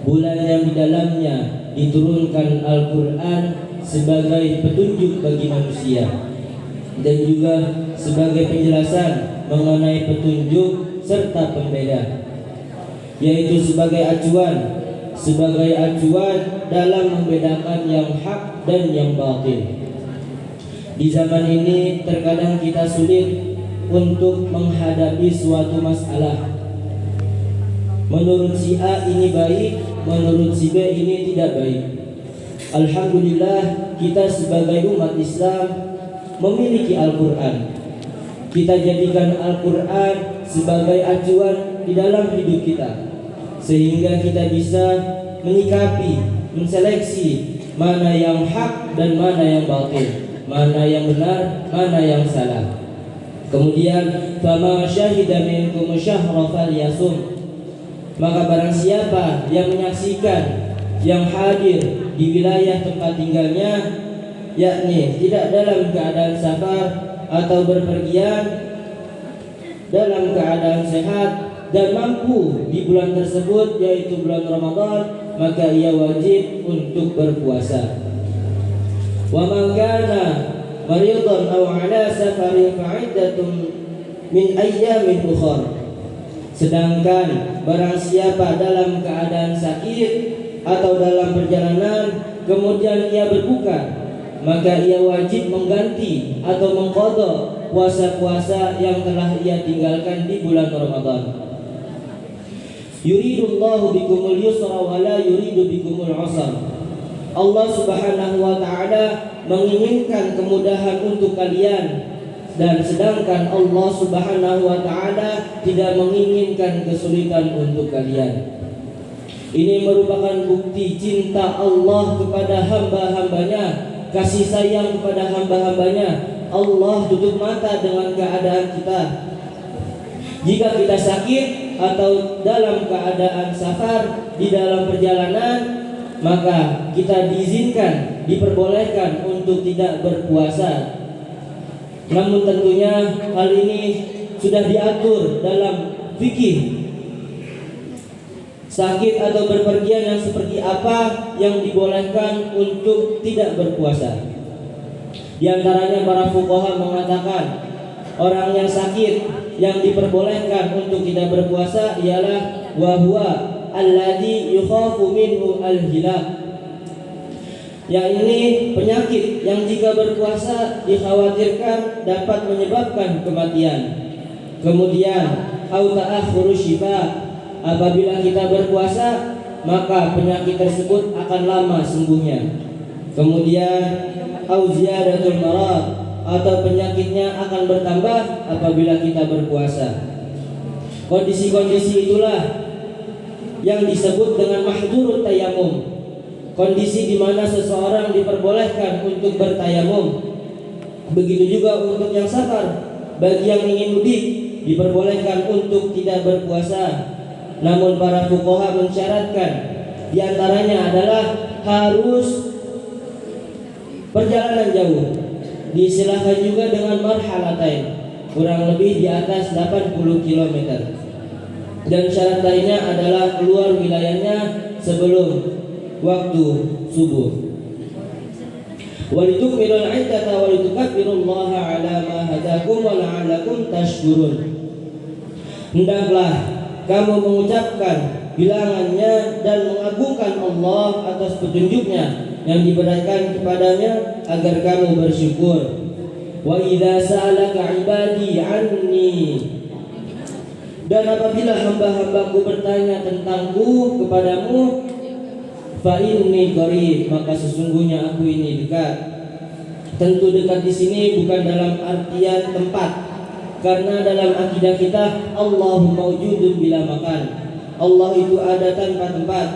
bulan yang di dalamnya diturunkan Al-Quran sebagai petunjuk bagi manusia dan juga sebagai penjelasan mengenai petunjuk serta pembeda, yaitu sebagai acuan dalam membedakan yang hak dan yang batil. Di zaman ini terkadang kita sulit untuk menghadapi suatu masalah. Menurut si A ini baik, menurut si B ini tidak baik. Alhamdulillah, kita sebagai umat Islam memiliki Al-Quran. Kita jadikan Al-Quran sebagai acuan di dalam hidup kita, sehingga kita bisa menyikapi, menseleksi mana yang hak dan mana yang batil, mana yang benar, mana yang salah. Kemudian, fama syahida minkum syahra falyasum. Maka barang siapa yang menyaksikan, yang hadir di wilayah tempat tinggalnya, yakni tidak dalam keadaan safar atau berpergian, dalam keadaan sehat dan mampu di bulan tersebut, yaitu bulan Ramadan, maka ia wajib untuk berpuasa. Wa man kana maridan aw ala safarin fa'iddatun min ayyamin ukhra. Sedangkan barang siapa dalam keadaan sakit atau dalam perjalanan kemudian ia berbuka, maka ia wajib mengganti atau mengqadha puasa-puasa yang telah ia tinggalkan di bulan Ramadan. Yuridullahu bikumul yusra wa la yuridu bikumul usra. Allah Subhanahu wa taala menginginkan kemudahan untuk kalian, dan sedangkan Allah Subhanahu wa taala tidak menginginkan kesulitan untuk kalian. Ini merupakan bukti cinta Allah kepada hamba-hambanya kasih sayang kepada hamba-hambanya. Allah tutup mata dengan keadaan kita. Jika kita sakit atau dalam keadaan safar, di dalam perjalanan, maka kita diizinkan, diperbolehkan untuk tidak berpuasa. Namun tentunya hal ini sudah diatur dalam fikih. Sakit atau berpergian yang seperti apa yang dibolehkan untuk tidak berpuasa. Di antaranya para fuqaha mengatakan orang yang sakit yang diperbolehkan untuk tidak berpuasa ialah wa huwa alladzi yukhafu minhu al-hilak. Yang ini penyakit yang jika berpuasa dikhawatirkan dapat menyebabkan kematian. Kemudian au ta'akhkhuru syifa, apabila kita berpuasa maka penyakit tersebut akan lama sembuhnya. Kemudian au ziyadatul marad, atau penyakitnya akan bertambah apabila kita berpuasa. Kondisi-kondisi itulah yang disebut dengan mahdhurut tayamum. Kondisi di mana seseorang diperbolehkan untuk bertayamum. Begitu juga untuk yang safar. Bagi yang ingin mudik diperbolehkan untuk tidak berpuasa. Namun para fuqaha mensyaratkan di antaranya adalah harus perjalanan jauh. Diistilahkan juga dengan marhalatain, kurang lebih di atas 80 km. Dan syarat lainnya adalah keluar wilayahnya sebelum waktu subuh. Walitukmilul iddata walitukabbirullaha ala ma hadakum wa la'allakum tashkurun. Hendaklah kamu mengucapkan bilangannya dan mengagungkan Allah atas petunjuknya yang diberikan kepadanya agar kamu bersyukur. Wa idza sa'alaka 'ibadi 'anni, dan apabila hamba-hambaku bertanya tentangku kepadamu, fa inni qarib, maka sesungguhnya aku ini dekat. Tentu dekat di sini bukan dalam artian tempat, karena dalam akidah kita Allahu mawjudun bila makan. Allah itu ada tanpa tempat,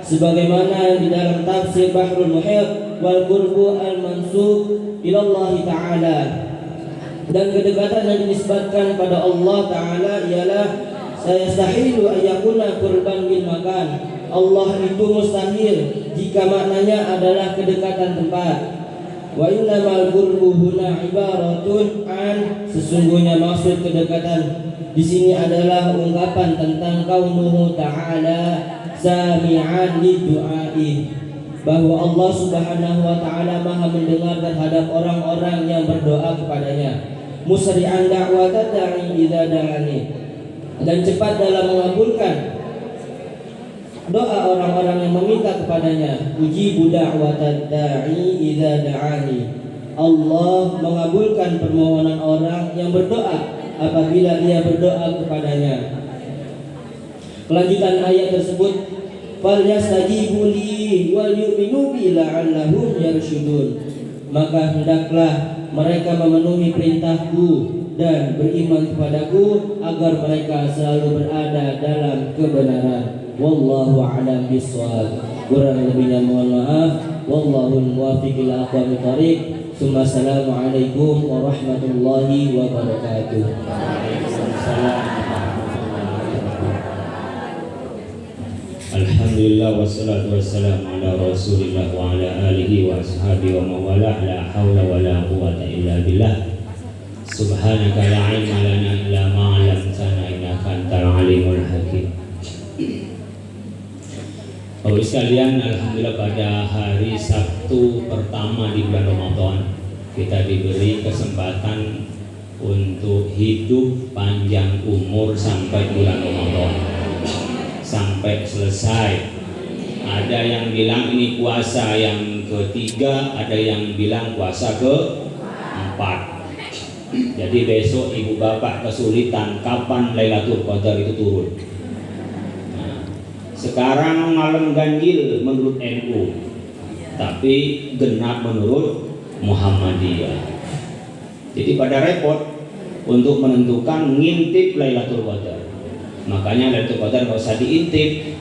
sebagaimana di dalam tafsir Bahrul Muhit, wal qurbu al mansub ila Allah taala. Dan kedekatan yang dinisbatkan pada Allah taala ialah sayastahilu ayyakuna qurban bil makan. Allah itu mustahil jika maknanya adalah kedekatan tempat. Wa innamal qurbu huna ibaratun an, sesungguhnya maksud kedekatan di sini adalah ungkapan tentang kaunuhu ta'ala sami'an lidu'ai, bahwa Allah Subhanahu wa taala Maha mendengar terhadap orang-orang yang berdoa kepadanya. Musri'an da'wata da'i idza da'ani, dan cepat dalam mengabulkan doa orang-orang yang meminta kepadanya. Ujibu da'wata da'i idza da'ani, Allah mengabulkan permohonan orang yang berdoa apabila dia berdoa kepadanya. Kelanjutan ayat tersebut, falyastajibu li wal yu'minu bi la'allahum yarshudun, maka hendaklah mereka memenuhi perintahku dan beriman kepadaku agar mereka selalu berada dalam kebenaran. Wallahu a'lam bishawab. Kurang lebihnya mohon maaf. Wallahu muwaffiq ila aqwamit thoriq. Assalamualaikum warahmatullahi wabarakatuh. Alhamdulillah wassalatu wassalamu ala Rasulillah wa ala alihi wa ashabihi wa mawala. La haula wa la quwwata illa billah. Subhanaka la ilma lana illa ma 'allamtana innaka antal alimul hakim. Bapak sekalian, alhamdulillah pada hari Sabtu pertama di bulan Ramadan kita diberi kesempatan untuk hidup panjang umur sampai bulan Ramadan, sampai selesai. Ada yang bilang ini puasa yang ketiga, ada yang bilang puasa keempat. Jadi besok ibu bapak kesulitan kapan Lailatul Qadar itu turun. Sekarang malam ganjil menurut NU, tapi genap menurut Muhammadiyah. Jadi pada repot untuk menentukan ngintip Lailatul Qadar. Makanya Lailatul Qadar nggak usah diintip,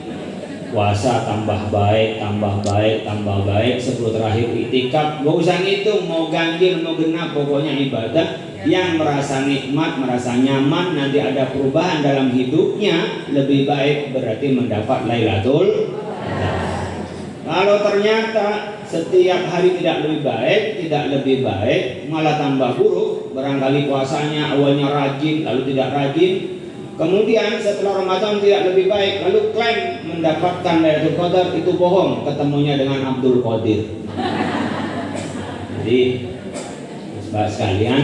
puasa tambah baik, tambah baik, tambah baik. 10 terakhir itikaf, gak usah ngitung mau ganjil mau genap, pokoknya ibadah yang merasa nikmat, merasa nyaman, nanti ada perubahan dalam hidupnya lebih baik, berarti mendapat Lailatul Qadar. Kalau ternyata setiap hari tidak lebih baik, malah tambah buruk, barangkali puasanya awalnya rajin lalu tidak rajin, kemudian setelah Ramadan tidak lebih baik, lalu klaim mendapatkan Lailatul Qadar, itu bohong, ketemunya dengan Abdul Qadir. Jadi sahabat sekalian,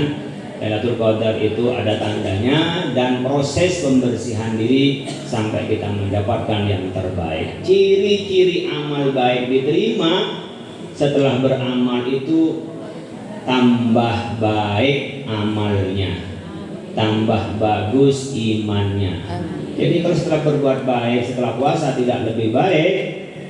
Lailatul Qadar itu ada tandanya dan proses pembersihan diri sampai kita mendapatkan yang terbaik. Ciri-ciri amal baik diterima setelah beramal itu tambah baik amalnya, tambah bagus imannya. Jadi kalau setelah berbuat baik, setelah puasa tidak lebih baik,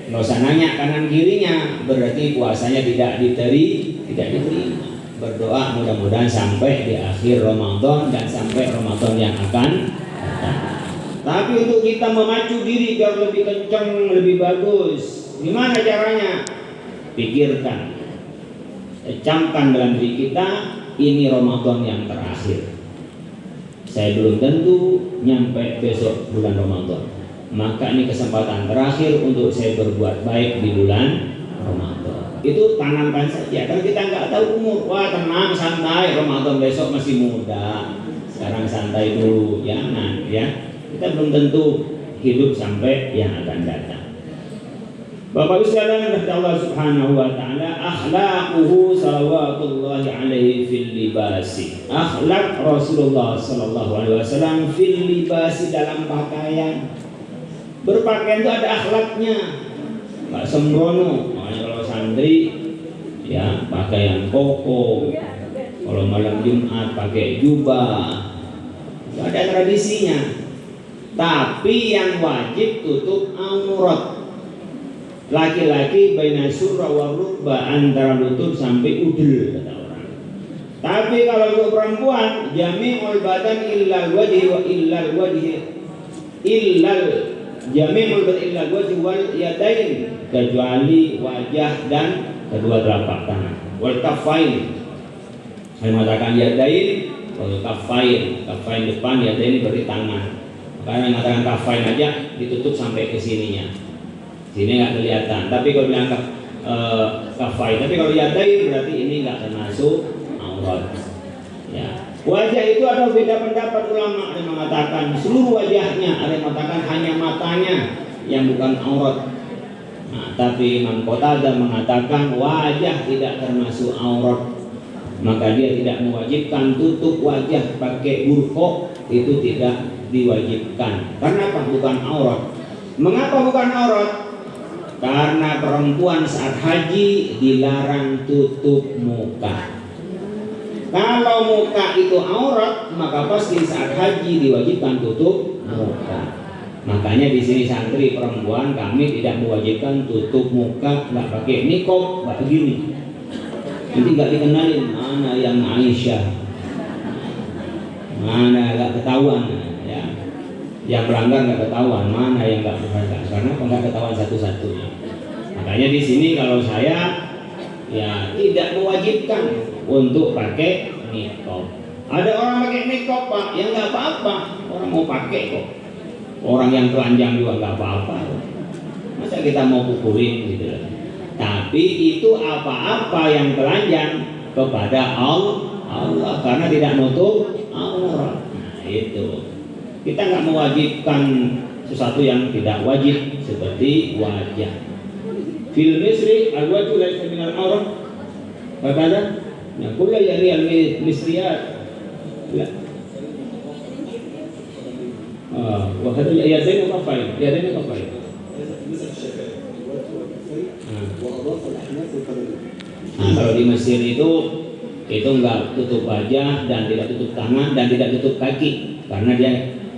nggak usah nanya kanan kirinya, berarti puasanya tidak diterima. Berdoa mudah-mudahan sampai di akhir Ramadan dan sampai Ramadan yang akan datang. Tapi untuk kita memacu diri biar lebih kencang, lebih bagus, gimana caranya? Pikirkan, camkan dalam diri kita, ini Ramadan yang terakhir. Saya belum tentu nyampe besok bulan Ramadan, maka ini kesempatan terakhir untuk saya berbuat baik di bulan Ramadan. Itu tanamkan saja, karena kita nggak tahu umur. Wah, tenang, santai, Ramadan besok masih muda, sekarang santai dulu, jangan ya. Kita belum tentu hidup sampai yang akan datang. Bapak Ibu sekalian, kata Allah Subhanahu wa taala, akhlaquhu salawatullahi alaihi fil libasi. Akhlak Rasulullah sallallahu alaihi wasallam fil libasi, dalam pakaian. Berpakaian itu ada akhlaknya. Enggak sembrono. Makanya kalau santri ya pakaian koko. Kalau malam Jumat pakai jubah. Enggak ada tradisinya. Tapi yang wajib tutup aurat. Laki-laki baina surra wa rukba, antara lutut sampai udel, kata orang. Tapi kalau untuk perempuan, jami'ul badan illal wajhi wa illal wajhi illal jami'ul badan illal wajhi wal yadain, kecuali wajah dan kedua telapak tangan. Wal kaffain, saya mengatakan yadain, wal kaffain depan, yadain berarti tangan. Karena mengatakan kaffain aja ditutup sampai ke sininya. Sini nggak kelihatan, tapi kalau dianggap kafai, tapi kalau yadai berarti ini nggak termasuk aurat. Ya. Wajah itu ada beda pendapat ulama, ada yang mengatakan seluruh wajahnya, ada yang mengatakan hanya matanya yang bukan aurat. Nah, tapi Imam Qatadah mengatakan wajah tidak termasuk aurat, maka dia tidak mewajibkan tutup wajah pakai burqa, itu tidak diwajibkan. Karena apa? Bukan aurat. Mengapa bukan aurat? Karena perempuan saat haji dilarang tutup muka. Kalau muka itu aurat, maka pasti saat haji diwajibkan tutup muka. Makanya di sini santri perempuan kami tidak mewajibkan tutup muka, nggak pakai niqab, nggak begini. Nanti nggak dikenalin mana yang Aisyah, mana nggak ketahuan ya. Yang pelanggar nggak ketahuan, mana yang nggak pelanggar, karena nggak ketahuan satu-satunya. Makanya di sini kalau saya ya tidak mewajibkan untuk pakai niqab. Ada orang pakai niqab Pak, ya nggak apa-apa, orang mau pakai kok. Orang yang telanjang juga nggak apa-apa. Masa kita mau pukulin gitu? Tapi itu apa-apa yang telanjang kepada Allah karena tidak nutup aurat. Nah itu. Kita nggak mewajibkan sesuatu yang tidak wajib seperti wajah. Fil misri al-wajhu laysa min al-aurat. Bagaimana? Nah, kullu yani al-misriyat. La. Wa hadha yadain kafain. Yadain kafain. Nah, kalau di Mesir itu enggak tutup wajah dan tidak tutup tangan dan tidak tutup kaki, karena dia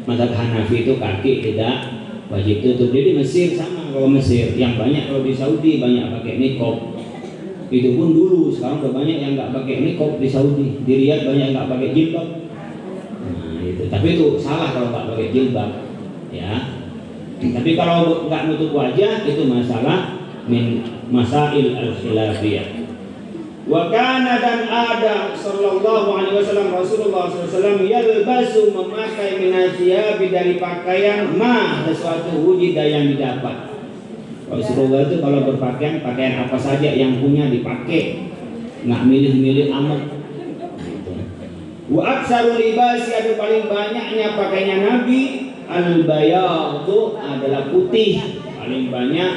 mazhab Hanafi itu kaki tidak wajib tutup. Jadi Mesir sama, kalau Mesir yang banyak, kalau di Saudi banyak pakai niqab. Itu pun dulu, sekarang udah banyak yang nggak pakai niqab di Saudi. Di Riyadh banyak yang nggak pakai jilbab. Nah itu, tapi itu salah kalau nggak pakai jilbab, ya. Tapi kalau nggak nutup wajah itu masalah min masail al-khilafiyah. Wa kana dan ada sallallahu alaihi wasallam Rasulullah SAW yalbasu memakai minasiyah dari pakaian ma sesuatu wujud yang didapat. Rasulullah itu kalau berpakaian pakaian apa saja yang punya dipakai, nggak milih-milih amat. Wa aksarul libasi ada paling banyaknya pakaiannya Nabi al-bayad itu adalah putih, paling banyak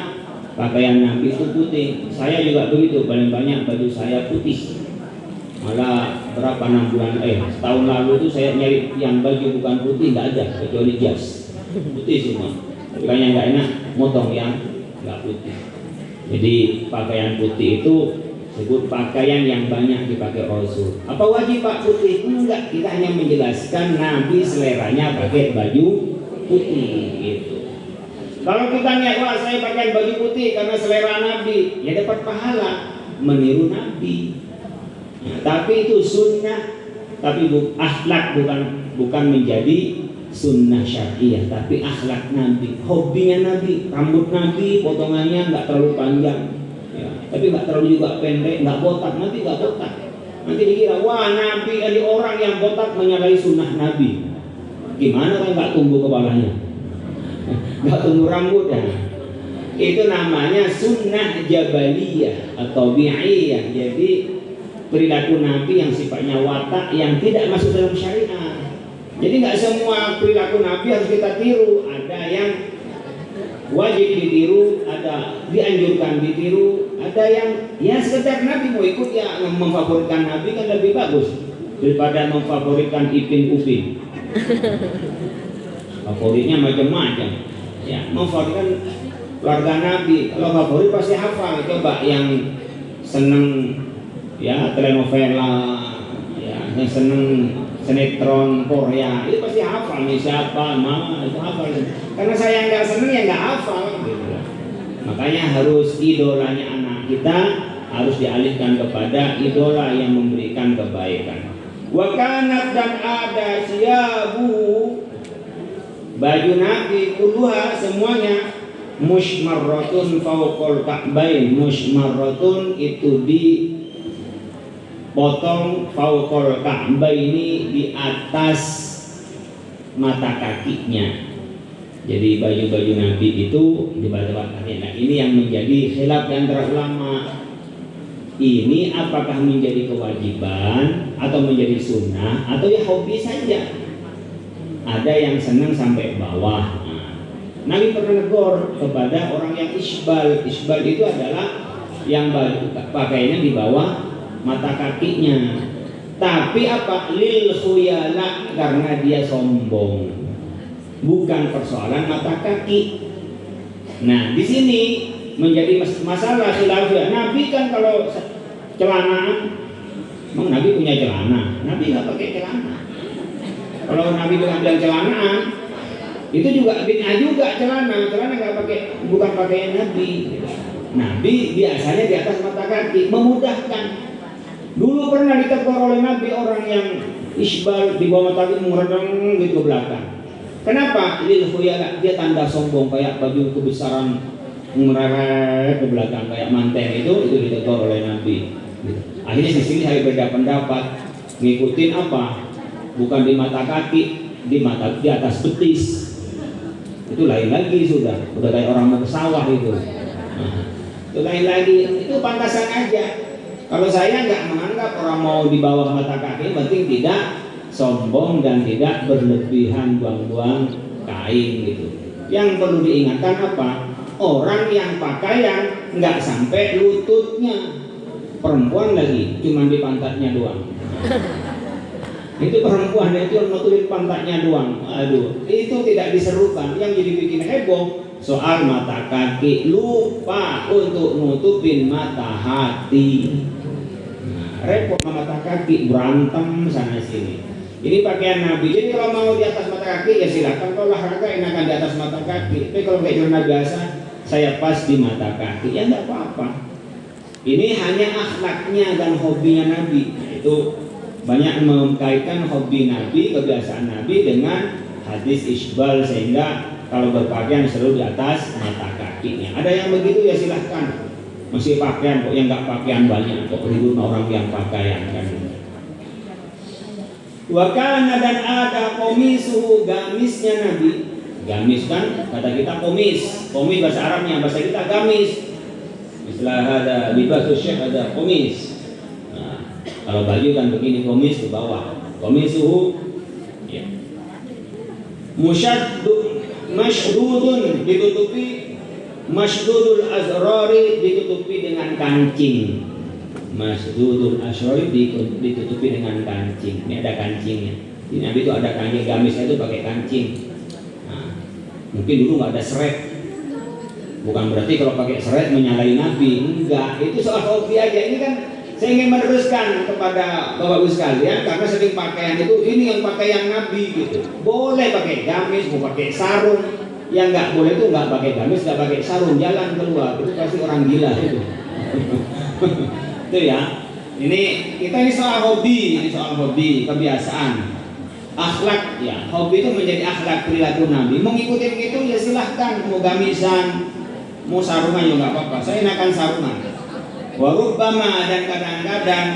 pakaian Nabi itu putih. Saya juga begitu, paling banyak baju saya putih. Malah berapa 6 bulan setahun lalu itu saya nyari yang baju bukan putih nggak ada kecuali jas putih semua. Tapi kayaknya nggak enak motong yang nggak putih. Jadi pakaian putih itu sebut pakaian yang banyak dipakai Rasul. Apa wajib Pak putih? Enggak, kita hanya menjelaskan Nabi seleranya pakai baju putih gitu. Kalau kita niat wah saya pakai baju putih karena selera Nabi, ya dapat pahala meniru Nabi. Nah, tapi itu sunnah, tapi akhlak bukan menjadi sunnah syariah, tapi akhlak Nabi, hobinya Nabi, rambut Nabi potongannya nggak terlalu panjang. Ya, tapi nggak terlalu juga pendek, nggak botak, nanti nggak botak. Nanti dikira, wah Nabi ada orang yang botak menyalahi sunnah Nabi. Gimana kalau nggak tumbuh kepalanya, nggak tumbuh rambutnya? Itu namanya sunnah jabaliyah atau bi'iyah. Jadi perilaku Nabi yang sifatnya watak yang tidak masuk dalam syariah. Jadi nggak semua perilaku Nabi harus kita tiru. Ada yang wajib ditiru, ada dianjurkan ditiru, ada yang ya sekedar Nabi mau ikut ya memfavoritkan Nabi kan lebih bagus daripada memfavoritkan Ipin Upin. Favoritnya macam-macam. Ya, memfavoritkan keluarga Nabi. Kalau favorit pasti hafal. Coba yang seneng ya telenovela, ya yang seneng sinetron Korea itu pasti hafal nih siapa, mama itu hafal. Karena saya nggak seneng ya nggak hafal. Gitu. Makanya harus idolanya anak kita harus dialihkan kepada idola yang memberikan kebaikan. Wakanat dan ada siabu baju Nabi kulluha semuanya mushmarratun fawqal ka'bain. Mushmarratun itu dipotong fawqal ka'baini di atas mata kakinya. Jadi baju-baju Nabi itu dibaca-baca. Nah, ini yang menjadi khilaf antara ulama. Ini apakah menjadi kewajiban atau menjadi sunnah atau ya hobi saja? Ada yang senang sampai bawah. Nah, Nabi pernah negor kepada orang yang isbal. Isbal itu adalah yang pakainya di bawah mata kakinya. Tapi apa? Lil khuyala, karena dia sombong. Bukan persoalan mata kaki. Nah, di sini menjadi masalah khilafiyah. Nabi kan kalau celana, emang Nabi punya celana? Nabi nggak pakai celana. Kalau Nabi bilang celana, itu juga bid'ah juga celana. Celana nggak pakai, bukan pakaian Nabi. Nabi biasanya di atas mata kaki, memudahkan. Dulu pernah ditegur oleh Nabi orang yang isbal di bawah mata kaki meredang gitu ke belakang. Kenapa? Lil khuyala, dia tanda sombong kayak baju kebesaran mereret ke belakang kayak manten itu ditegur oleh Nabi. Akhirnya di sini saya beda pendapat, ngikutin apa? Bukan di mata kaki, di atas betis. Itu lain lagi sudah kayak orang mau ke sawah itu. Nah, itu lain lagi, itu pantasan aja. Kalau saya nggak menganggap orang mau di bawah mata kaki, penting tidak sombong dan tidak berlebihan buang-buang kain gitu. Yang perlu diingatkan apa? Orang yang pakaian nggak sampai lututnya, perempuan lagi cuma di pantatnya doang. Itu perempuan itu nutupin pantatnya doang. Aduh, itu tidak diserukan. Yang jadi bikin heboh soal mata kaki, lupa untuk nutupin mata hati. Nah, repot mata kaki, berantem sana sini. Ini pakaian Nabi. Jadi kalau mau di atas mata kaki ya silakan. Kalau olahraga enakan di atas mata kaki. Tapi kalau kayak celana biasa, saya pas di mata kaki, ya enggak apa-apa. Ini hanya akhlaknya dan hobinya Nabi. Itu banyak mengkaitkan hobi Nabi, kebiasaan Nabi dengan hadis isbal, sehingga kalau berpakaian selalu di atas mata kakinya. Ada yang begitu ya silahkan, masih pakaian kok, yang nggak pakaian banyak kok, ribuan orang yang pakaian kan. Wakana dan ada komisuhu, gamisnya Nabi. Gamis kan kata kita komis, komis bahasa Arabnya, bahasa kita gamis. Istilah ada libasus syekh ada komis. Nah, kalau baju kan begini, komis ke bawah. Komisuhu ya. Masydudun ditutupi, masydudul azrari ditutupi dengan kancing. Masydudul azrari ditutupi dengan kancing. Ini ada kancingnya. Di Nabi itu ada kancing, gamisnya itu pakai kancing. Nah, mungkin dulu nggak ada seret. Bukan berarti kalau pakai seret menyalahi Nabi, enggak. Itu soal hobi aja. Ini kan saya ingin meneruskan kepada Bapak Ibu sekalian, karena sering pakaian itu ini yang pakaian Nabi gitu. Boleh pakai gamis, mau pakai sarung. Yang nggak boleh itu nggak pakai gamis, nggak pakai sarung, jalan keluar itu pasti orang gila itu. Itu ya. Ini kita ini soal hobi, kebiasaan, akhlak ya. Hobi itu menjadi akhlak perilaku Nabi. Mau ngikutin itu ya silahkan, mau gamisan, mau sarungan juga nggak apa-apa. Saya enakan sarungan. Warubbama dan kadang-kadang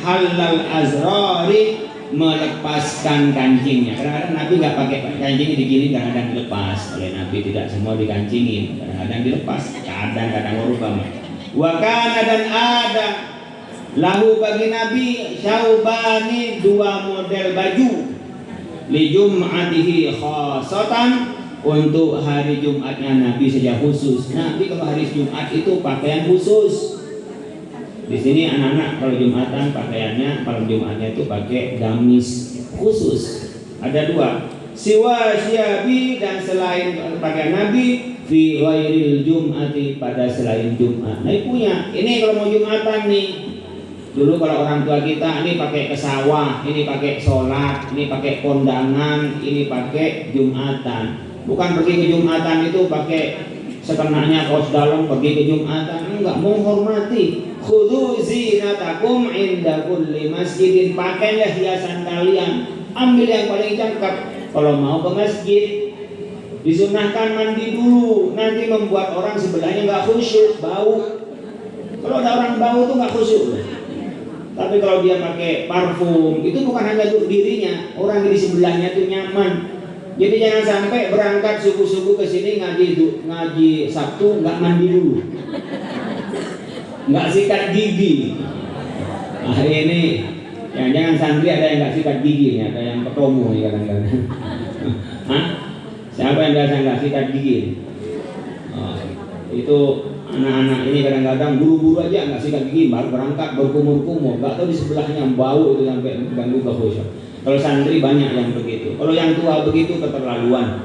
halal azrari melepaskan kancingnya. Kadang-kadang Nabi nggak pakai kancing digini, kadang-kadang dilepas oleh Nabi, tidak semua dikancingin, kadang-kadang dilepas, kadang-kadang warubbama. Wakana dan ada lahu bagi Nabi syaubani, dua model baju, li jum'atihi khasatan, untuk hari Jumatnya Nabi saja khusus. Nabi kalau hari Jumat itu pakaian khusus. Di sini anak-anak kalau Jumatan pakaiannya malam Jumatnya itu pakai gamis khusus. Ada dua, siwa syabi, dan selain pakaian Nabi, fi ghairil jum'ati, pada selain Jumat. Nah punya. Ini kalau mau Jumatan nih. Dulu kalau orang tua kita ini pakai ke sawah, ini pakai sholat, ini pakai kondangan, ini pakai Jumatan. Bukan pergi ke Jumatan itu pakai sekenanya kaos dalam pergi ke Jumatan, enggak, menghormati. Khudhu zinatakum inda kulli masjidin, pakailah hiasan kalian, ambil yang paling cakep. Kalau mau ke masjid, disunahkan mandi dulu, nanti membuat orang sebelahnya nggak khusyuk, bau. Kalau ada orang bau tuh nggak khusyuk. Tapi kalau dia pakai parfum, itu bukan hanya untuk dirinya, orang di sebelahnya tuh nyaman. Jadi jangan sampai berangkat subuh-subuh ke sini ngaji Sabtu nggak mandi dulu, nggak sikat gigi. Nah ini yang jangan santri ada yang nggak sikat gigi, ada yang ketemu nih kadang-kadang. Hah? Siapa yang biasa nggak sikat gigi? Oh, itu anak-anak ini kadang-kadang buru-buru aja nggak sikat gigi, baru berangkat berkumur-kumur, nggak tahu di sebelahnya bau itu sampai ganggu khusyuk. Kalau santri banyak yang begitu. Kalau yang tua begitu keterlaluan.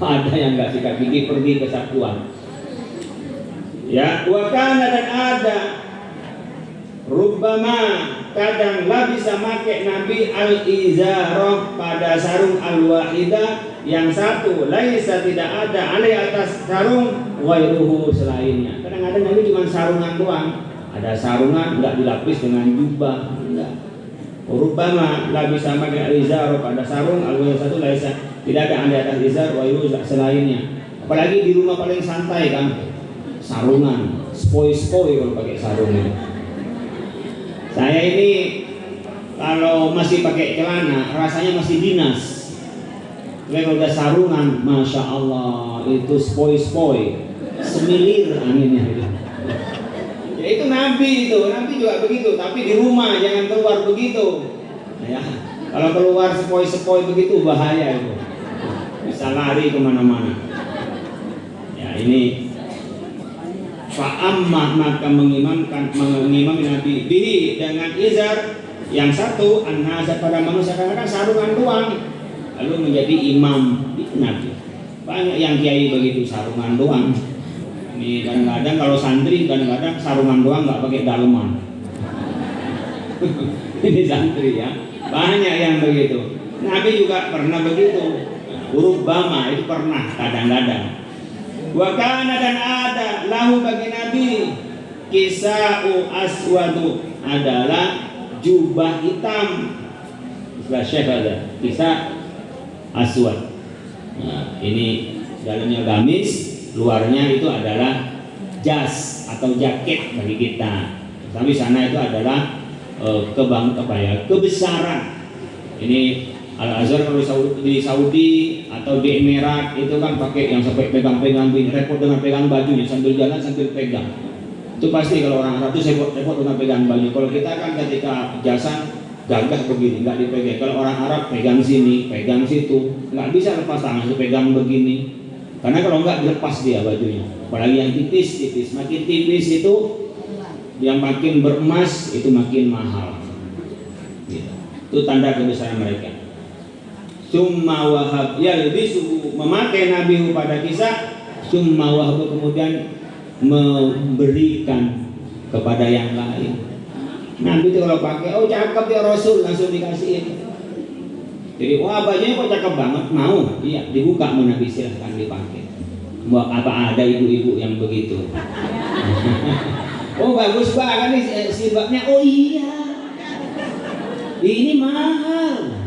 Ada yang nggak sikat gigi pergi ke Sabtuan. Ya, wakana dan ada rubbama, kadang lah bisa make Nabi al-izarah, pada sarung al-wahidah yang satu, laisa tidak ada alai atas sarung wairuhu selainnya. Kadang-kadang Nabi cuma sarungan doang. Ada sarungan nggak dilapis dengan jubah, enggak. Rubbama la bisa make al-izar, pada sarung al-wahidah satu, laisa tidak ada alai atas izar wairuhu selainnya. Apalagi di rumah paling santai kan, sarungan, spoi-spoi kalau pakai sarung ini. Saya ini kalau masih pakai celana rasanya masih dinas. Tapi kalau udah sarungan, masya Allah itu spoi-spoi, semilir anginnya itu. Ya itu Nabi juga begitu. Tapi di rumah jangan keluar begitu. Ya, kalau keluar spoi-spoi begitu bahaya itu, bisa lari kemana-mana. Ya ini. Fa'ammah, maka mengimami Nabi bihi, dengan izar yang satu, an-nasa, pada manusia kadang-kadang sarungan doang lalu menjadi imam Nabi. Banyak yang kiai begitu, sarungan doang. Ini kadang-kadang kalau santri kadang-kadang sarungan doang nggak pakai daleman. Ini santri ya, banyak yang begitu. Nabi juga pernah begitu. Rubbama itu pernah kadang-kadang. Wakana dan ada lahu bagi Nabi kisau aswadu, adalah jubah hitam. Istilah Syekh ada kisah aswad. Nah, ini dalamnya gamis, luarnya itu adalah jas atau jaket bagi kita. Tapi sana itu adalah kebesaran. Ini Al Azhar kalau di Saudi atau di Emirat itu kan pakai yang sampai pegang-pegang, repot dengan pegang bajunya sambil jalan sambil pegang. Itu pasti kalau orang Arab itu repot dengan pegang baju. Kalau kita kan ketika jasan gagah begini, nggak dipegang. Kalau orang Arab pegang sini, pegang situ, nggak bisa lepas tangan, pegang begini. Karena kalau nggak dilepas dia bajunya. Apalagi yang tipis-tipis, makin tipis itu yang makin beremas itu makin mahal. Gitu. Itu tanda kebesaran mereka. Summa wahab yalbisu, memakai Nabi pada kisah. Summa wahab, kemudian memberikan kepada yang lain. Nabi itu kalau pakai, oh cakep ya Rasul, langsung dikasihin. Jadi wah bajunya kok cakep banget, mau? Iya, dibuka sama Nabi, silahkan dipakai. Apa ada ibu-ibu yang begitu? Oh bagus banget nih silbabnya. Oh iya, ini mahal.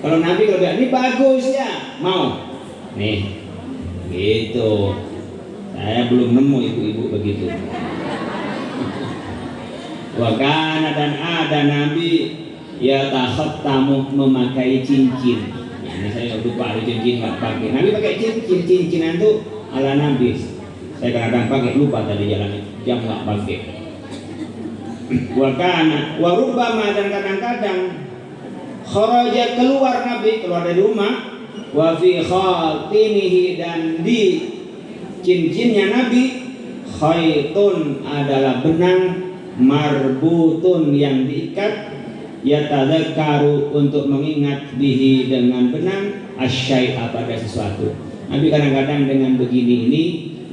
Kalau Nabi kalau bilang ini bagus ya, mau? Nih, gitu. Saya belum nemu ibu-ibu begitu. Wakana, dan ada Nabi ya tamu memakai cincin. Ini saya lupa ada cincin nggak pakai. Nabi pakai cincinan itu ala Nabi. Saya kadang-kadang pakai, lupa tadi jalannya, yang nggak pakai. Wakana warubama, dan kadang-kadang kharaja, keluar Nabi, keluar dari rumah, wa fi khatimihi, dan di cincinnya Nabi, khaitun, adalah benang, marbutun, yang diikat, yatadzakkaru, untuk mengingat, bihi, dengan benang, asyai'a, pada sesuatu. Nabi kadang-kadang dengan begini ini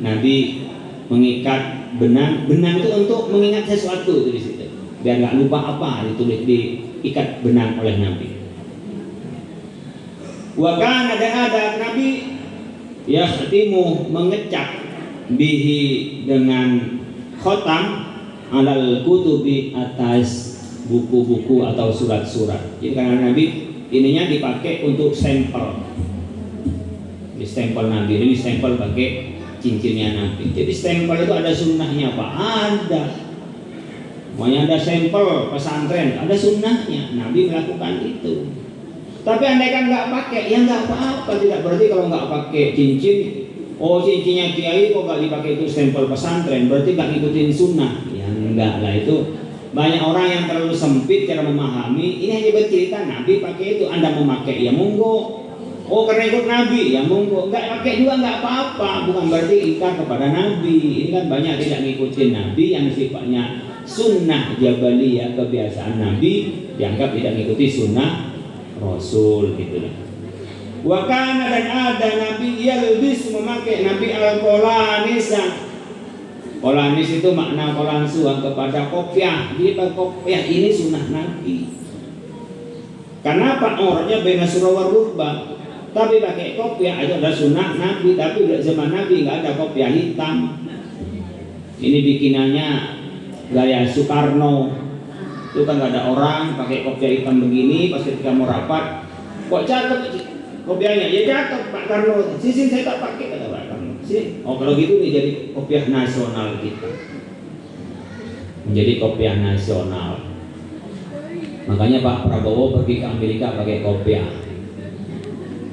Nabi mengikat benang itu untuk mengingat sesuatu itu di situ. Biar nggak lupa apa ditulis, diikat benang oleh Nabi. Wa kana, ada Nabi yakhtimu, mengecat, bihi, dengan khotam, alal kutubi, atas buku-buku atau surat-surat. Jadi karena Nabi ininya dipakai untuk stempel. Di stempel Nabi, ini stempel pakai cincinnya Nabi. Jadi stempel itu ada sunnahnya Pak? Ada. Pokoknya ada stempel pesantren, ada sunnahnya. Nabi melakukan itu. Tapi andai kan nggak pakai, ya nggak apa-apa. Tidak berarti kalau nggak pakai cincin, oh cincinnya kiai kok nggak dipakai itu stempel pesantren, berarti nggak ngikutin sunnah. Ya enggak lah, itu banyak orang yang terlalu sempit cara memahami. Ini hanya bercerita Nabi pakai itu, Anda mau pakai ya monggo. Oh karena ikut Nabi ya monggo, nggak pakai juga nggak apa-apa. Bukan berarti ikat kepada Nabi. Ini kan banyak tidak ngikutin Nabi yang sifatnya sunnah jabaliyah, kebiasaan Nabi, dianggap tidak ngikuti sunnah Rasul gitu lah. Wa kana, dan ada Nabi yalbis, memakai Nabi al-qolanisa. Qolanis itu makna qolansuan kepada kopiah. Jadi kopiah ini sunnah Nabi. Kenapa orangnya bena surah wa rubah? Tapi pakai kopiah itu adalah sunnah Nabi. Tapi zaman Nabi nggak ada kopiah hitam. Ini bikinannya gaya Soekarno. Itu kan nggak ada orang pakai kopiah hitam begini. Pas ketika mau rapat, kok cakep kopiahnya? Ya cakep Pak Karno. Sisi saya tak pakai, kata Pak Karno. Sini. Oh kalau gitu nih jadi kopiah nasional kita. Menjadi kopiah nasional. Makanya Pak Prabowo pergi ke Amerika pakai kopiah.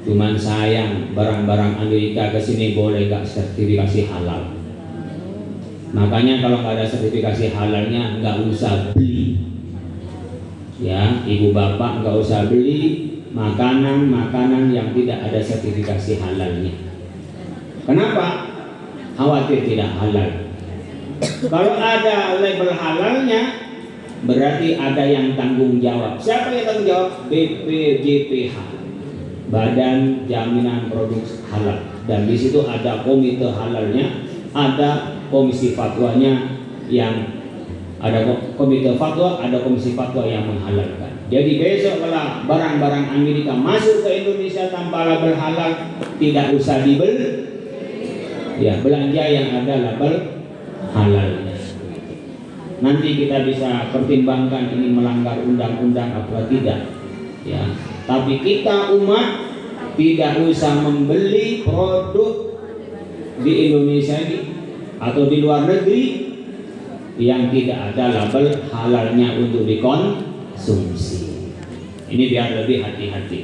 Cuman sayang barang-barang Amerika ke sini boleh nggak sertifikasi halal. Makanya kalau nggak ada sertifikasi halalnya nggak usah beli. Ya, ibu bapak nggak usah beli makanan yang tidak ada sertifikasi halalnya. Kenapa? Khawatir tidak halal. Kalau ada label halalnya, berarti ada yang tanggung jawab. Siapa yang tanggung jawab? BPJPH, Badan Jaminan Produk Halal. Dan di situ ada komite halalnya, ada komisi fatwanya, yang ada komite fatwa, ada komisi fatwa yang menghalalkan. Jadi besok kalau barang-barang Amerika masuk ke Indonesia tanpa label halal, tidak usah dibeli. Ya, belanja yang ada label halalnya. Nanti kita bisa pertimbangkan ini melanggar undang-undang apa tidak. Ya, tapi kita umat tidak usah membeli produk di Indonesia ini atau di luar negeri yang tidak ada label halalnya untuk dikonsumsi. Ini biar lebih hati-hati.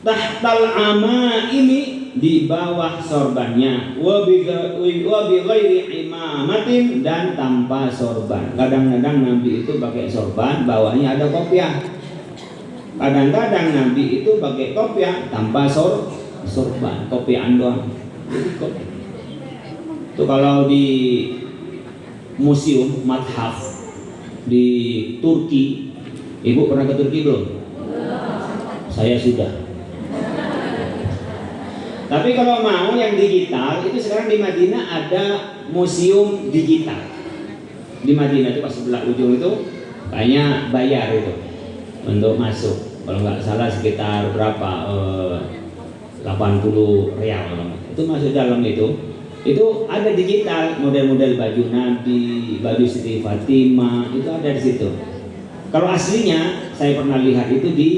Tahtal ama ini di bawah sorbannya, wa bi ghairi imamatin, dan tanpa sorban. Kadang-kadang Nabi itu pakai sorban, bawahnya ada kopiah. Kadang-kadang Nabi itu pakai kopiah tanpa sorban, kopiahan doang. Itu kalau di museum Mathaf di Turki, Ibu pernah ke Turki belum? Saya sudah. Tapi kalau mau yang digital, itu sekarang di Madinah ada museum digital. Di Madinah itu pas sebelah ujung itu kayaknya bayar itu untuk masuk. Kalau nggak salah sekitar berapa 80 rial. Itu masuk dalam itu ada digital, model-model baju Nabi, baju Siti Fatimah, itu ada di situ. Kalau aslinya saya pernah lihat itu di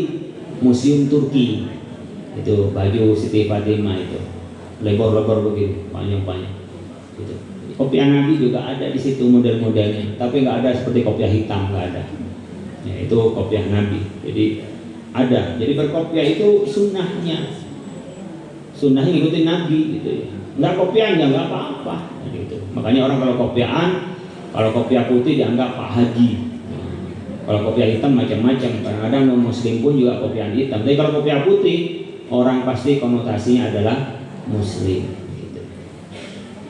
museum Turki. Itu baju Siti Fatimah itu lebar-lebar begini, panjang-panjang gitu. Kopiah Nabi juga ada di situ model-modelnya, tapi nggak ada seperti kopiah hitam, nggak ada ya, itu kopiah Nabi. Jadi ada, jadi berkopiah itu sunnahnya ngikutin Nabi gitu ya. Nggak kopiahnya nggak apa-apa gitu. Makanya orang kalau kopiahan, kalau kopiah putih dianggap Pak Haji. Kalau kopiah hitam macam-macam, kadang-kadang non muslim pun juga kopiahan hitam. Tapi kalau kopiah putih, orang pasti konotasinya adalah muslim gitu.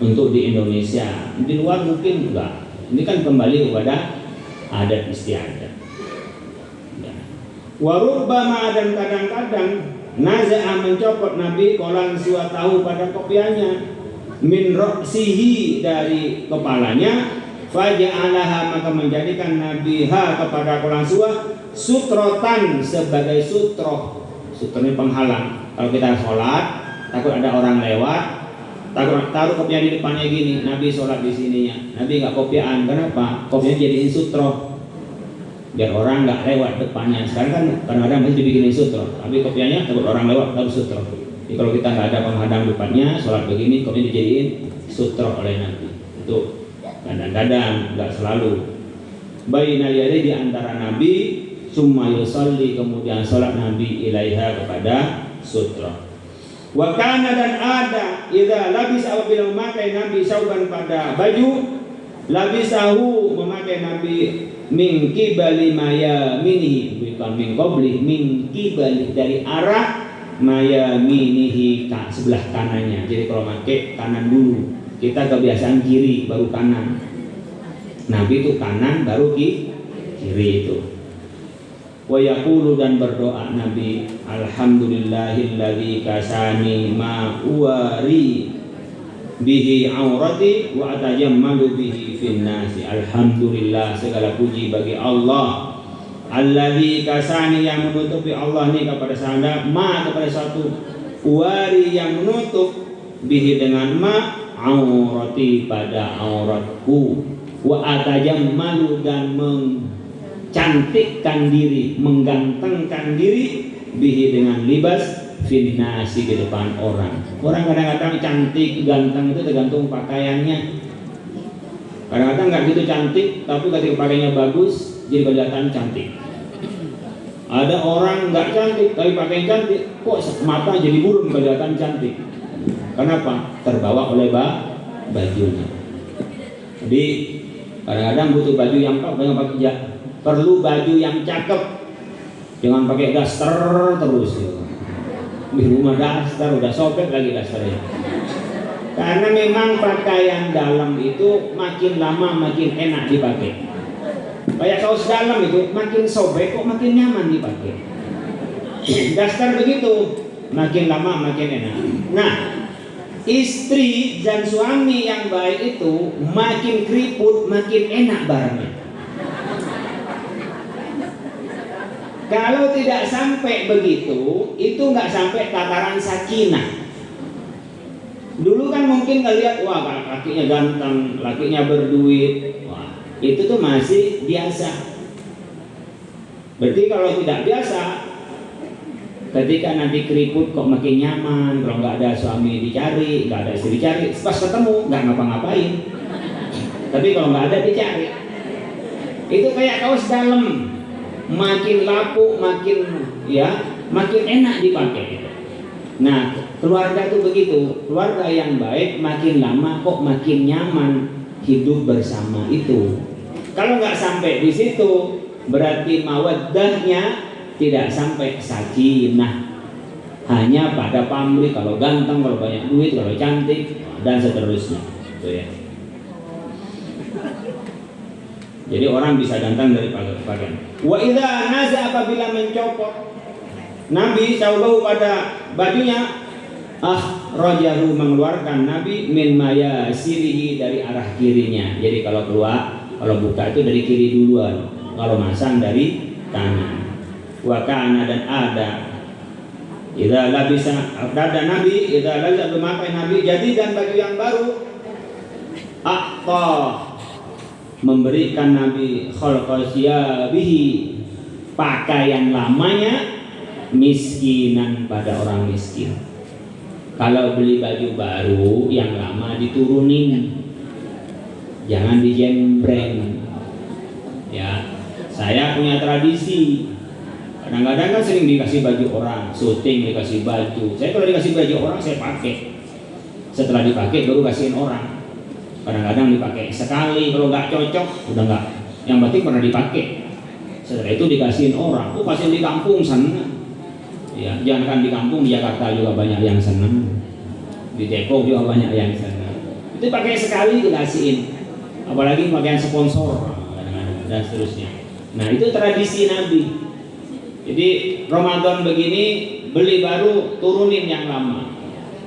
Untuk di Indonesia, di luar mungkin enggak. Ini kan kembali kepada adat istiadat. Warubbama, dan kadang-kadang naza'a mencopot Nabi kolan suatahu pada kopiahnya, min ra'sihi, dari kepalanya, faja'alaha, maka menjadikan Nabi ha kepada kolan suah sutrotan, sebagai sutroh. Sutrohnya penghalang. Kalau kita sholat, takut ada orang lewat, taruh kopiah di depannya gini. Nabi sholat di sininya. Nabi nggak kopiahan. Kenapa? Kopiahnya jadiin sutroh, biar orang nggak lewat depannya. Sekarang kan kadang-kadang masih dibikinin sutroh, tapi kopiahnya takut orang lewat, taruh sutroh. Jadi kalau kita nggak ada penghadang depannya, sholat begini, kopiahnya dijadiin sutroh oleh Nabi. Itu kadang-kadang, nggak selalu. Bainal yadi, di antara Nabi, summa yusalli, kemudian sholat Nabi ilaiha, kepada sutra. Wa kana, dan ada, idza labisa, apabila memakai Nabi sauban, pada baju, labisahu, memakai Nabi min qibali mayaminihi, bukan min qabli, min qibali, dari arah mayaminihi, sebelah kanannya. Jadi kalau pakai kanan dulu, kita kebiasaan kiri baru kanan. Nabi itu kanan baru kiri itu. Wa yaqulu, dan berdoa Nabi, alhamdulillahilladzi kasani ma uwari bihi aurati wa atajammalu bihi finnasi. Alhamdulillah, segala puji bagi Allah, alladzi kasani, yang menutupi Allah ini kepada saya, ma, kepada satu, uwari, yang menutup, bihi, dengan ma, aurati, pada auratku, wa atajammalu, dan cantikkan diri, menggantengkan diri, bihi, dengan libas, finnasi, di depan orang. Orang kadang-kadang cantik, ganteng itu tergantung pakaiannya. Kadang-kadang nggak gitu cantik, tapi ketika pakaiannya bagus, jadi kelihatan cantik. Ada orang nggak cantik, tapi pakaian cantik, kok mata jadi burung, kelihatan cantik. Kenapa? Terbawa oleh bajunya. Jadi kadang-kadang butuh baju yang perlu baju yang cakep, jangan pakai daster terus ya. Di rumah daster, udah sobek lagi dasternya. Karena memang pakaian dalam itu makin lama makin enak dipakai. Kayak kaos dalam itu makin sobek kok makin nyaman dipakai. Daster begitu, makin lama makin enak. Nah, istri dan suami yang baik itu makin keriput makin enak barangnya. Kalau tidak sampai begitu, itu nggak sampai tataran sakinah. Dulu kan mungkin ngelihat, wah lakinya ganteng, lakinya berduit, wah itu tuh masih biasa. Berarti kalau tidak biasa, ketika nanti keriput kok makin nyaman, kalau nggak ada suami dicari, nggak ada istri dicari, pas ketemu nggak ngapa-ngapain. Tapi kalau nggak ada dicari, itu kayak kaos dalam, makin lapuk, makin enak dipakai. Nah, keluarga itu begitu, keluarga yang baik makin lama kok makin nyaman hidup bersama itu. Kalau nggak sampai di situ, berarti mawaddahnya tidak sampai sakinah, hanya pada pamrih, kalau ganteng, kalau banyak duit, kalau cantik, dan seterusnya. Itu ya. Jadi orang bisa ganteng dari pakaian. Wa idza naza, apabila mencopot Nabi saubahu pada bajunya, rajahu, mengeluarkan Nabi min mayasirihi, dari arah kirinya. Jadi kalau keluar, kalau buka itu dari kiri duluan, kalau masang dari kanan. Wa kana, dan ada idza labisa, ada Nabi idza labisa, memakai Nabi jadi dan baju yang baru, memberikan Nabi khalqasyabihi, pakaian lamanya, miskinan, pada orang miskin. Kalau beli baju baru yang lama diturunin, jangan dijembreng. Ya, saya punya tradisi. Kadang-kadang kan sering dikasih baju orang, syuting dikasih baju. Saya kalau dikasih baju orang saya pakai. Setelah dipakai baru kasihin orang. Kadang-kadang dipakai sekali, kalau nggak cocok udah nggak. Yang penting pernah dipakai. Setelah itu dikasihin orang. Pasien di kampung senang. Ya, jangan kan di kampung, di Jakarta juga banyak yang senang, di Depok juga banyak yang senang. Itu pakai sekali dikasihin, apalagi pakaian sponsor dan seterusnya. Nah, itu tradisi Nabi. Jadi Ramadan begini, beli baru turunin yang lama,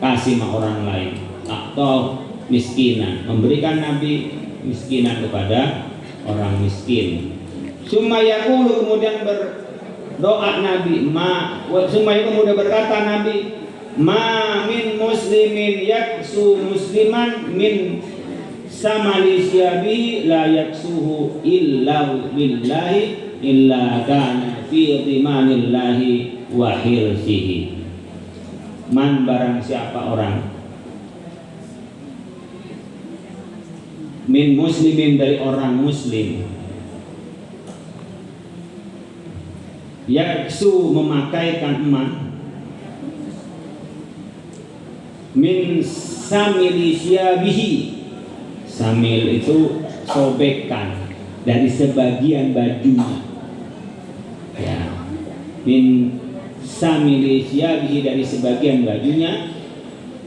kasih sama orang lain, atau miskinan, memberikan Nabi miskinan kepada orang miskin. Summa yaqulu, kemudian doa Nabi, semuanya kemudian berkata Nabi, ma min muslimin yaksu musliman min samali syabihi la yaksuhu illa billahi illa kana fi dhimanillahi wa hirsihi. Man, barang siapa orang, min muslimin, dari orang muslim, yaksu, memakaikan eman, min samili syabihi, samil itu sobekan, dari sebagian bajunya, ya, min samili syabihi, dari sebagian bajunya,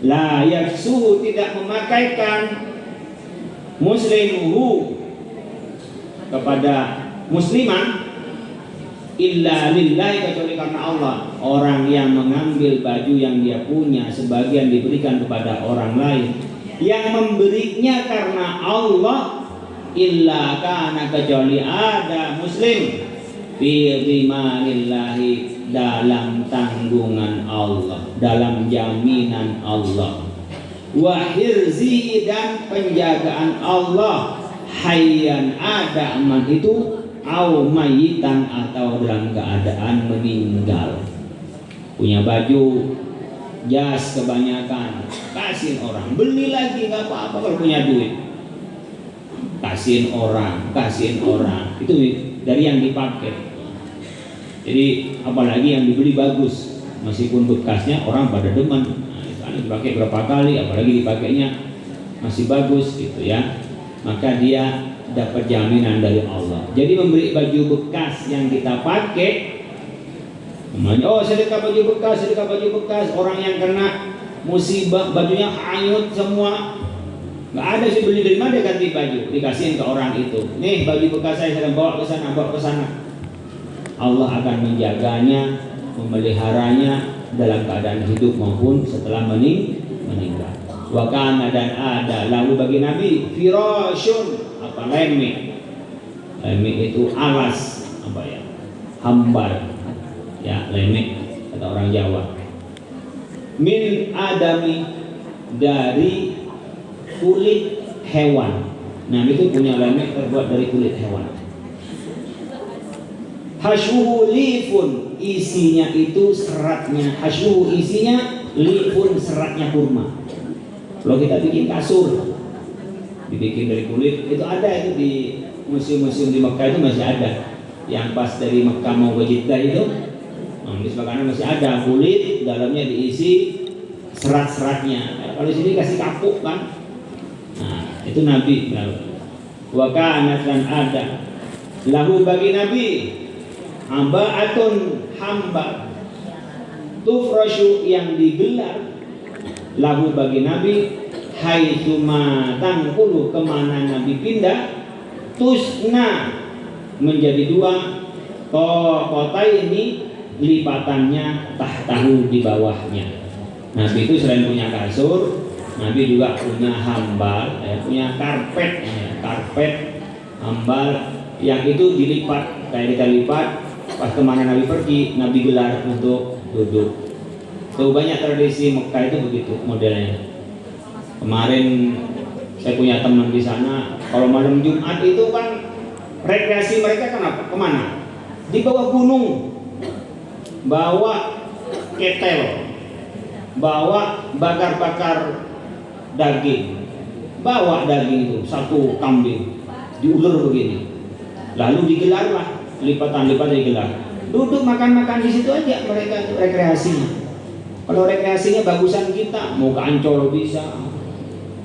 la yaksu, tidak memakaikan muslimuhu, kepada musliman, illa lillahi, kecuali karena Allah. Orang yang mengambil baju yang dia punya sebagian diberikan kepada orang lain, yang memberinya karena Allah, illa kana, kecuali ada muslim, fi dhimanillahi, dalam tanggungan Allah, dalam jaminan Allah, wa hirzi, dan penjagaan Allah, hayyan, ada aman itu, au mayitan, atau dalam keadaan meninggal. Punya baju jas kebanyakan, kasihin orang, beli lagi nggak apa-apa kalau punya duit, kasihin orang, itu dari yang dipakai. Jadi apalagi yang dibeli bagus, meskipun bekasnya orang pada demen, nah, dipakai berapa kali, apalagi dipakainya masih bagus gitu ya, maka dia dapat jaminan dari Allah. Jadi memberi baju bekas yang kita pakai, sedekah baju bekas, orang yang kena musibah bajunya hanyut semua, nggak ada sih, beli dari mana ganti baju, dikasihin ke orang itu, nih baju bekas saya sedang bawa ke sana. Allah akan menjaganya, memeliharanya dalam keadaan hidup maupun setelah meninggal. Wa kana, dan ada lalu bagi Nabi firasyun, apa, lemik itu alas, apa ya, hambar ya, lemik kata orang Jawa, min adami, dari kulit hewan. Nah, itu punya lemik terbuat dari kulit hewan. Hasyuhu lifun, isinya itu seratnya. Hasyuhu isinya, lifun seratnya kurma. Kalau kita bikin kasur dibikin dari kulit, itu ada itu di museum-museum di Mekah itu masih ada. Yang pas dari Mekah mau ke Jeddah itu, di sebelah kanan masih ada kulit, dalamnya diisi serat-seratnya. Kalau di sini kasih kapuk kan. Nah, itu Nabi. Wa kanat dan ada lahu bagi Nabi ambaatun hamba tufrasyu yang digelar lahu bagi Nabi haitsuma tangkulu kemana Nabi pindah tusna menjadi dua kota ini lipatannya tahtahu di bawahnya. Nabi itu selain punya kasur, Nabi juga punya hambal, punya karpet hambal yang itu dilipat, kayak kita lipat pas kemana Nabi pergi, Nabi gelar untuk duduk. Tuh banyak tradisi Mekah itu begitu modelnya. Kemarin saya punya teman di sana, kalau malam Jumat itu kan rekreasi mereka kenapa? Kemana? Di bawah gunung, bawa ketel, bawa bakar-bakar daging, bawa daging itu satu kambing diulur begini, lalu digelarlah lipatan-lipatan digelar. Duduk makan-makan di situ aja mereka itu rekreasinya. Kalau rekreasinya bagusan kita, mau ke Ancol bisa,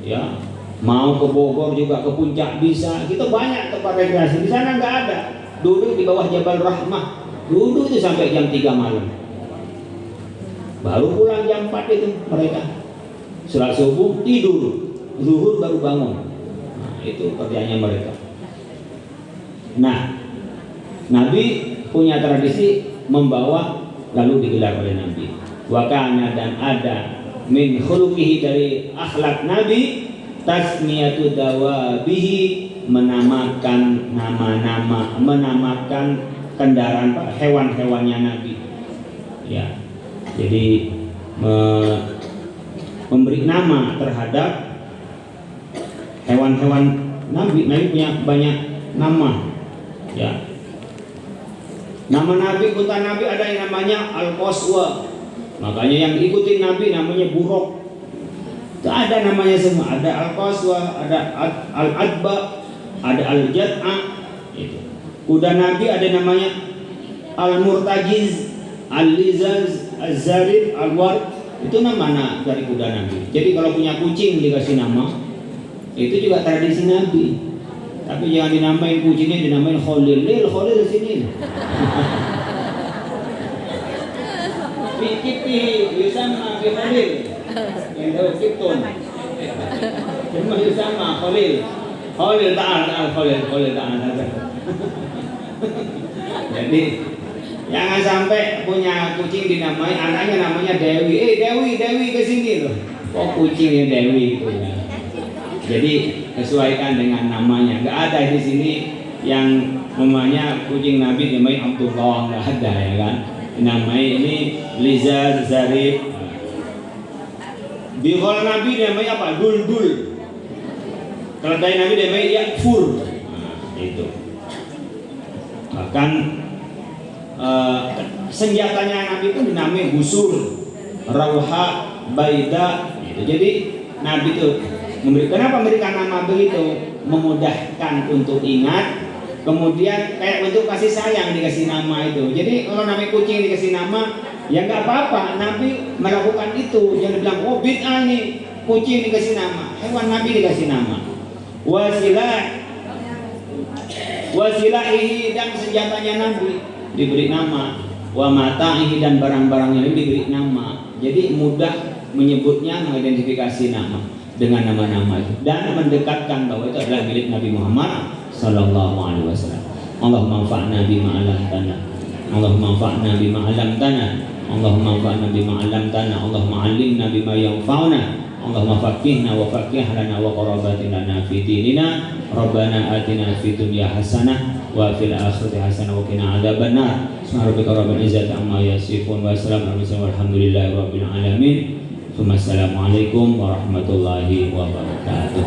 ya, mau ke Bogor juga ke Puncak bisa. Kita banyak tempat rekreasi di sana nggak ada. Duduk di bawah Jabal Rahmah, duduk itu sampai jam 3 malam. Baru pulang jam 4 itu mereka. Setelah subuh tidur, zuhur baru bangun. Nah, itu kerjanya mereka. Nah, Nabi punya tradisi membawa lalu digelar oleh Nabi. Wa kana dan ada min khuluqihi dari akhlak Nabi tasmiyatu dawabihi menamakan nama-nama, menamakan kendaraan hewan-hewannya Nabi. Ya. Jadi memberi nama terhadap hewan-hewan Nabi. Nabi punya banyak nama. Ya. Nama Nabi, unta Nabi ada yang namanya Al-Qaswa. Makanya yang ikutin Nabi namanya buruk. Itu ada namanya semua. Ada Al-Qaswa, ada Al-Adba, ada Al-Jad'a. Itu. Kuda Nabi ada namanya Al-Murtajiz, Al-Lizaz, Al-Zarib, Al-Ward. Itu nama dari kuda Nabi. Jadi kalau punya kucing dikasih nama, itu juga tradisi Nabi. Tapi jangan dinamain kucingnya, dinamain Khalil. Khalil sini. Fikiti yusama fi Khalil. Yang tahu Fikton. Cuma yusama Khalil. Khalil ta'ala Khalil ta'ala. Jadi jangan sampai punya kucing dinamai anaknya namanya Dewi. Dewi ke sini loh. Kok kucingnya Dewi gitu ya. Jadi sesuaikan dengan namanya. Enggak ada di sini yang namanya kucing Nabi namanya Abdullah, enggak ada ya kan. Namanya ini Liza, Zarif. Bihol Nabi namanya apa? Dul. Keledai Nabi namanya Yakfur. Nah, itu. Bahkan senjatanya Nabi itu dinamai busur, rauha, baida. Gitu. Jadi Nabi itu kenapa memberikan nama begitu? Memudahkan untuk ingat. Kemudian kayak bentuk kasih sayang dikasih nama itu. Jadi kalau namanya kucing dikasih nama, ya nggak apa-apa. Nabi melakukan itu. Jangan bilang oh bid'ah nih kucing dikasih nama. Hewan Nabi dikasih nama. Wasilahihi dan senjatanya Nabi diberi nama. Wa mata'ihi dan barang-barangnya diberi nama. Jadi mudah menyebutnya, mengidentifikasi nama dengan nama-nama itu dan mendekatkan bahwa itu adalah milik Nabi Muhammad sallallahu alaihi wasallam. Allahumma anfa'na bima 'allamtana. Allahumma anfa'na bima 'allamtana. Allahumma anfa'na bima 'allamtana. Allahumma 'allimna bima yanfa'una. Allahumma faqqihna wa faqqih lana wa qarabatina fi dinina. Rabbana atina fid dunya hasanah wa fil akhirati hasanah wa qina adzabannar. Subhana rabbika rabbil izzati amma yasifun wa salamun alhamdulillahi rabbil alamin. Assalamualaikum warahmatullahi wabarakatuh.